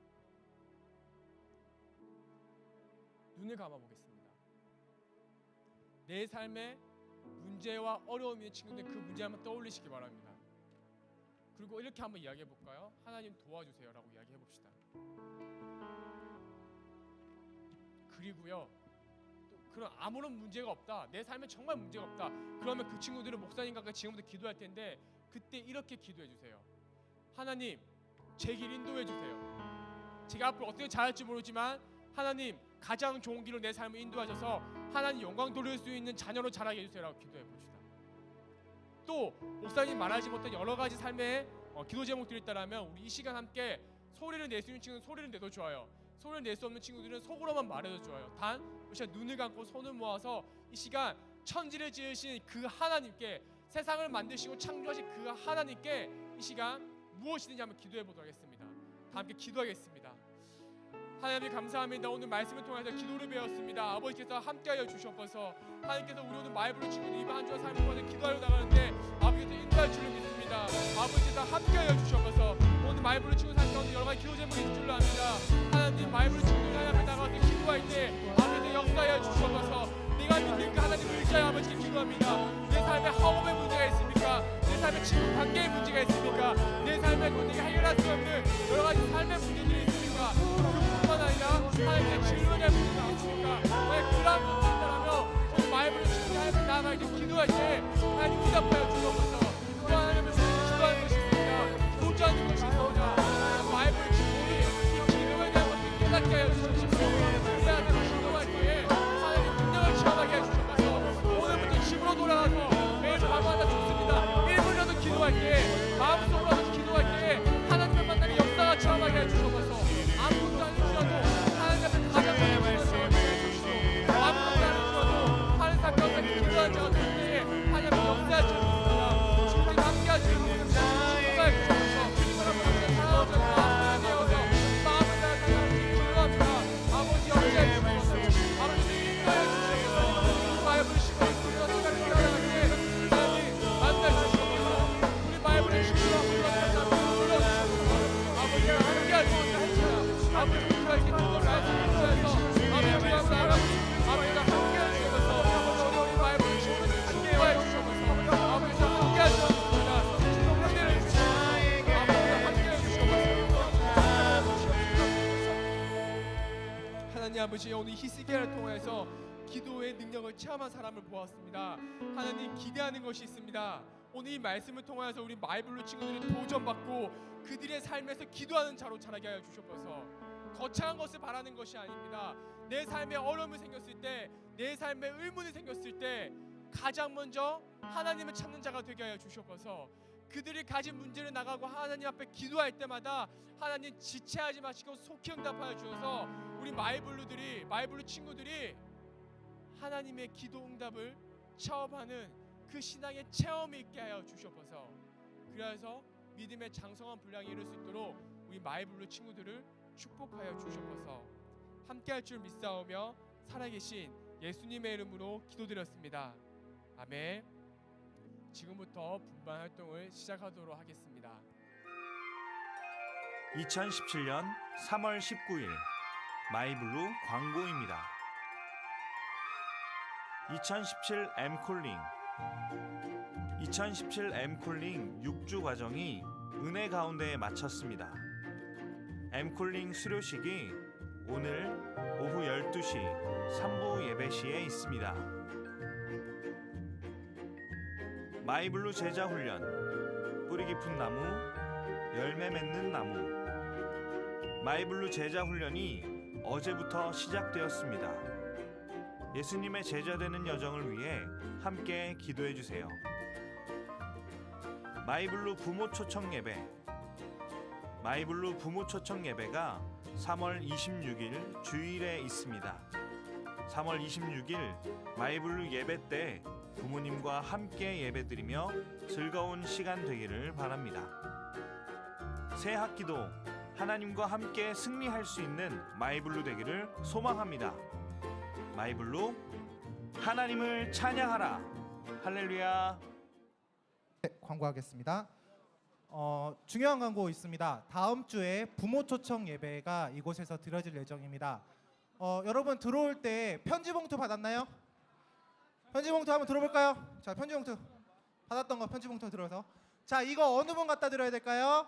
눈을 감아보겠습니다. 내 삶에 문제와 어려움이 있는 친구들 그 문제 한번 떠올리시기 바랍니다. 그리고 이렇게 한번 이야기해 볼까요? 하나님 도와주세요라고 이야기해 봅시다. 그리고요, 또 그런 아무런 문제가 없다, 내 삶에 정말 문제가 없다, 그러면 그 친구들은 목사님과 같이 지금부터 기도할 텐데 그때 이렇게 기도해 주세요. 하나님, 제 길 인도해 주세요. 제가 앞으로 어떻게 잘할지 모르지만 하나님, 가장 좋은 길로 내 삶을 인도하셔서 하나님 영광 돌릴 수 있는 자녀로 자라게 해주세요라고 기도해 봅시다. 또 목사님 말하지 못한 여러 가지 삶의 기도 제목들이 있다라면 우리 이 시간 함께 소리를 낼 수 있는 친구는 소리를 내도 좋아요. 소리를 낼 수 없는 친구들은 속으로만 말해도 좋아요. 단 우리가 눈을 감고 손을 모아서 이 시간 천지를 지으신 그 하나님께, 세상을 만드시고 창조하신 그 하나님께 이 시간 무엇이든지 한번 기도해 보도록 하겠습니다. 다 함께 기도하겠습니다. 하나님 감사합니다. 오늘 말씀을 통해서 기도를 배웠습니다. 아버지께서 함께하여 주시옵소서. 하나님께서 우리 오늘 마이블로 친구들 이번 한 주와 삶을 통해서 기도하려 나가는데 아버지께서 인도할 줄을 믿습니다. 아버지께서 함께하여 주시옵소서. 오늘 마이블로 친구 삶 가운데 여러 가지 기도 제목이 있을 줄로 압니다. 하나님 마이블로 친구들 앞에 나가서 기도할 때 아버지께서 역사하여 주시옵소서. 내가 믿는 그 하나님을 의지하여 아버지께 기도합니다. 내 삶에 하옵의 문제가 있습니까? 내 삶에 친구 관계의 문제가 있습니까? 내 삶에 내가 해결할 수 없는 여러 가지 삶의 문제들이 있습니까? 그뿐만 아니라 하나님의 질문의 문제가 있습니까? 만약 그런 문제가 있다면 오늘 마이블로 친구들 하나님 나아갈 때 기도할 때 하나님 응답하여 주옵소서. 또 하나님을 기도하는 것이 있습니다. 도주하는 것이 있습니다. 마이블로 친구들이 이 기도에 대한 것을 깨닫게 하여 주시옵소서. 우리 하나님 기도할 때에 하나님 능력을 체험하게 해주셔서 오늘부터 집으로 돌아가서 매일 밤마다 좋습니다. 1분이라도 기도할 때, 마음속으로 기도할 때 하나님을 만나는 역사가 체험하게 해주셔서 아무것도 안 해주셔도 하나님 앞에 가장 먼저 해주시고 아무것도 안 해주셔도 하나님 앞에 기도하는 자가 될 때에 하나님 앞에 역사할 줄 믿습니다. 주님께 함께 하시는 분들 축복하여 주셔서 여러분의 사랑하는 마음을 내어서 마음을 다해서 기도합니다. 아버지 역사해 주셔서 아버지 인도해 주셔서 바이블 시간에 우리가 생각을 따라갈 때 하나님 만날 주시옵소서. 우리 바이블의 주시와 불러주셔서 아버지가 함께 하시옵소서. 아버지 우리가 이렇게 기도를 할 수 있어서 아버지 감사합니다. 아버지가 함께 하시옵소서. 우리 바이블의 주시를 함께 해주셔서 아버지가 함께 하시옵소서. 은혜를 주시옵소서. 아버지가 함께 해주시옵소서. 하나님 아버지, 오늘 히스기야를 통해서 기도의 능력을 체험한 사람을 보았습니다. 하나님 기대하는 것이 있습니다. 오늘 이 말씀을 통해서 우리 마이블로 친구들이 도전받고 그들의 삶에서 기도하는 자로 자라게 하여 주시옵소서. 거창한 것을 바라는 것이 아닙니다. 내 삶에 어려움이 생겼을 때, 내 삶에 의문이 생겼을 때 가장 먼저 하나님을 찾는 자가 되게 하여 주시옵소서. 그들이 가진 문제를 나가고 하나님 앞에 기도할 때마다 하나님 지체하지 마시고 속히 응답하여 주셔서 우리 마이블루 친구들이 하나님의 기도 응답을 체험하는 그 신앙의 체험이 있게 하여 주시옵소서. 그래서 믿음의 장성한 분량이 이룰 수 있도록 우리 마이블루 친구들을 축복하여 주시옵소서. 함께할 줄 믿사오며 살아계신 예수님의 이름으로 기도드렸습니다. 아멘. 지금부터 분반 활동을 시작하도록 하겠습니다. 2017년 3월 19일 마이블루 광고입니다. 2017 M콜링 2017 M콜링 6주 과정이 은혜 가운데 마쳤습니다. M콜링 수료식이 오늘 오후 12시 3부 예배 시에 있습니다. 마이블루 제자 훈련, 뿌리 깊은 나무, 열매 맺는 나무. 마이블루 제자 훈련이 어제부터 시작되었습니다. 예수님의 제자 되는 여정을 위해 함께 기도해 주세요. 마이블루 부모 초청 예배. 마이블루 부모 초청 예배가 3월 26일 주일에 있습니다. 3월 26일 마이블루 예배 때 부모님과 함께 예배드리며 즐거운 시간 되기를 바랍니다. 새 학기도 하나님과 함께 승리할 수 있는 마이블루 되기를 소망합니다. 마이블루, 하나님을 찬양하라. 할렐루야. 네, 광고하겠습니다. 중요한 광고 있습니다. 다음 주에 부모 초청 예배가 이곳에서 드려질 예정입니다. 여러분 들어올 때 편지 봉투 받았나요? 편지 봉투 한번 들어볼까요? 자, 편지 봉투 받았던 거 편지 봉투 들어서. 자, 이거 어느 분 갖다 드려야 될까요?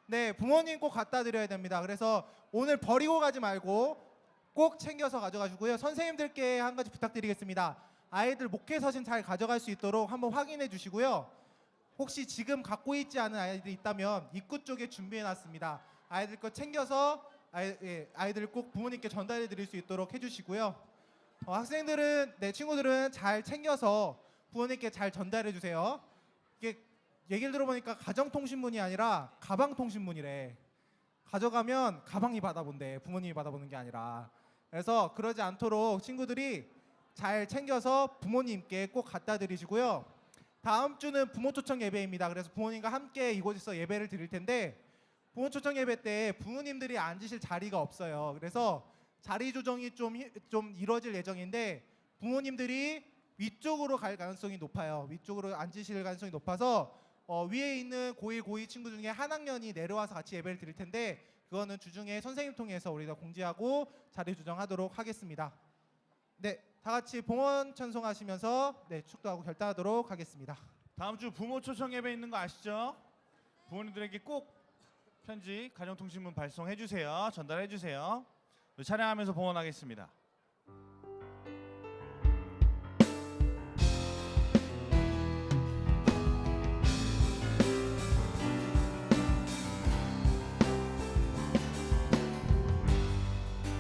네, 부모님 꼭 갖다 드려야 됩니다. 그래서 오늘 버리고 가지 말고 꼭 챙겨서 가져가시고요. 선생님들께 한 가지 부탁드리겠습니다. 아이들 목회 사진 잘 가져갈 수 있도록 한번 확인해 주시고요. 혹시 지금 갖고 있지 않은 아이들이 있다면 입구 쪽에 준비해 놨습니다. 아이들 거 챙겨서 아이들 꼭 부모님께 전달해 드릴 수 있도록 해주시고요. 학생들은, 친구들은 잘 챙겨서 부모님께 잘 전달해 주세요. 이게 얘기를 들어보니까 가정통신문이 아니라 가방통신문이래. 가져가면 가방이 받아본대. 부모님이 받아보는 게 아니라. 그래서 그러지 않도록 친구들이 잘 챙겨서 부모님께 꼭 갖다 드리시고요. 다음 주는 부모 초청 예배입니다. 그래서 부모님과 함께 이곳에서 예배를 드릴 텐데 부모 초청 예배 때 부모님들이 앉으실 자리가 없어요. 그래서 자리 조정이 좀 이루어질 예정인데 부모님들이 위쪽으로 갈 가능성이 높아요. 위쪽으로 앉으실 가능성이 높아서 위에 있는 고1, 고2 친구 중에 한 학년이 내려와서 같이 예배를 드릴 텐데 그거는 주중에 선생님 통해서 우리가 공지하고 자리 조정하도록 하겠습니다. 네, 다 같이 봉헌 찬송하시면서 축도하고 결단하도록 하겠습니다. 다음 주 부모 초청 예배 있는 거 아시죠? 부모님들에게 꼭 편지 가정통신문 발송해 주세요. 전달해 주세요. 찬양하면서 봉헌하겠습니다.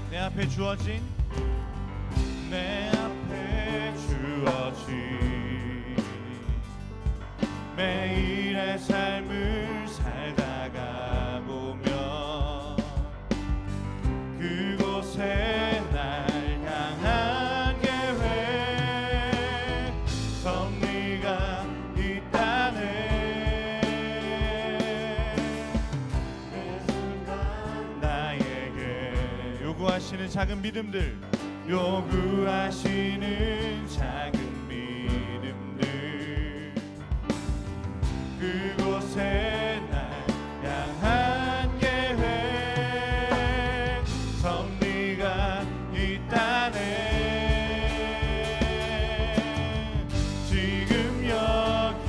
내 앞에 주어진 매일의 삶을 살다가 보면 그곳에 날 향한 계획 섭리가 있다네. 매 순간 나에게 요구하시는 작은 믿음들, 요구하시는 작은 믿음들, 그곳에 날 향한 계획 섭리가 있다네. 지금 여기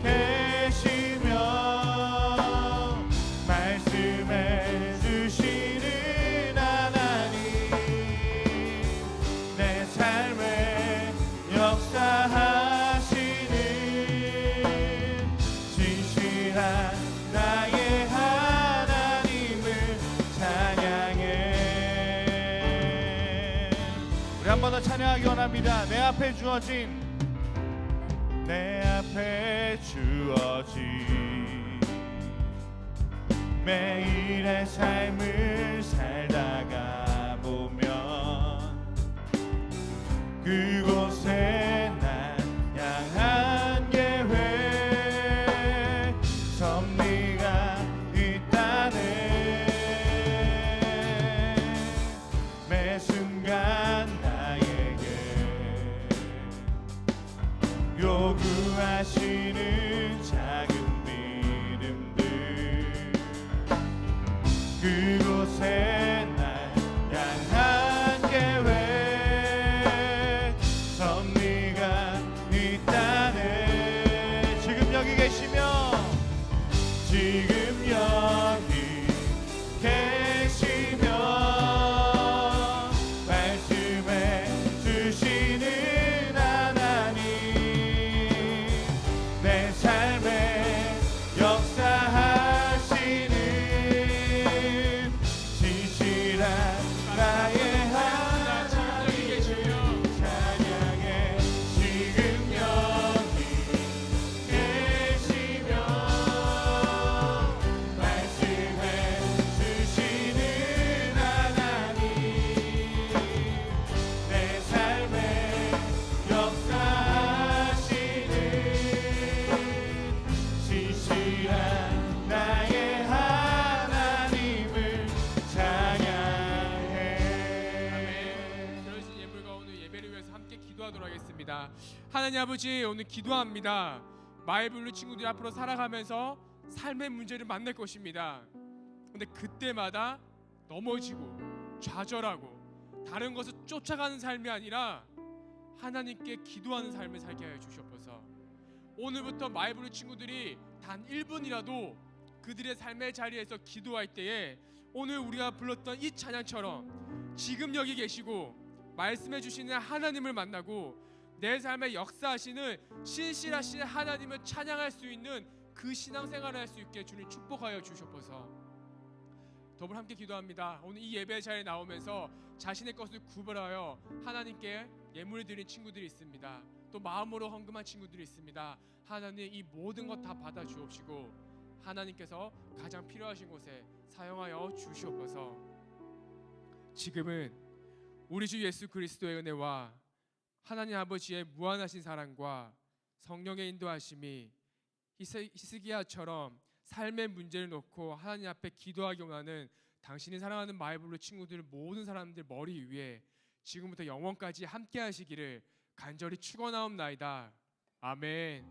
계시며 말씀해 주시는 하나님, 내 삶에 역사하시는 진실한 나의 하나님을 찬양해. 우리 한 번 더 찬양하기 원합니다. 내 앞에 주어진 매일의 삶을 살다가 보면 그곳에 날 향한 계획 섭리가 있다네. 매 순간 나에게 요구하시는 작은 믿음들, 그곳에 날 향한 계획 섭리가 있다네. 지금 여기 계시며 지금 여기 계시며 말씀해 주시는 하나님, 내 삶에 역사하시는 진실한 나의 하나님 찬양해. 지금 여기 계시며 하나님 아버지, 오늘 기도합니다. 마이블루 친구들이 앞으로 살아가면서 삶의 문제를 만날 것입니다. 근데 그때마다 넘어지고 좌절하고 다른 것을 쫓아가는 삶이 아니라 하나님께 기도하는 삶을 살게 하여 주시옵소서. 오늘부터 마이블루 친구들이 단 1분이라도 그들의 삶의 자리에서 기도할 때에 오늘 우리가 불렀던 이 찬양처럼 지금 여기 계시고 말씀해 주시는 하나님을 만나고 내 삶에 역사하시는 신실하신 하나님을 찬양할 수 있는 그 신앙생활을 할 수 있게 주님 축복하여 주시옵소서. 더불어 함께 기도합니다. 오늘 이 예배 자리에 나오면서 자신의 것을 구별하여 하나님께 예물을 드린 친구들이 있습니다. 또 마음으로 헌금한 친구들이 있습니다. 하나님, 이 모든 것 다 받아 주옵시고 하나님께서 가장 필요하신 곳에 사용하여 주시옵소서. 지금은 우리 주 예수 그리스도의 은혜와 하나님 아버지의 무한하신 사랑과 성령의 인도하심이 히스기야처럼 삶의 문제를 놓고 하나님 앞에 기도하기 원하는 당신이 사랑하는 마이블루 친구들 모든 사람들 머리 위에 지금부터 영원까지 함께 하시기를 간절히 축원하옵나이다. 아멘.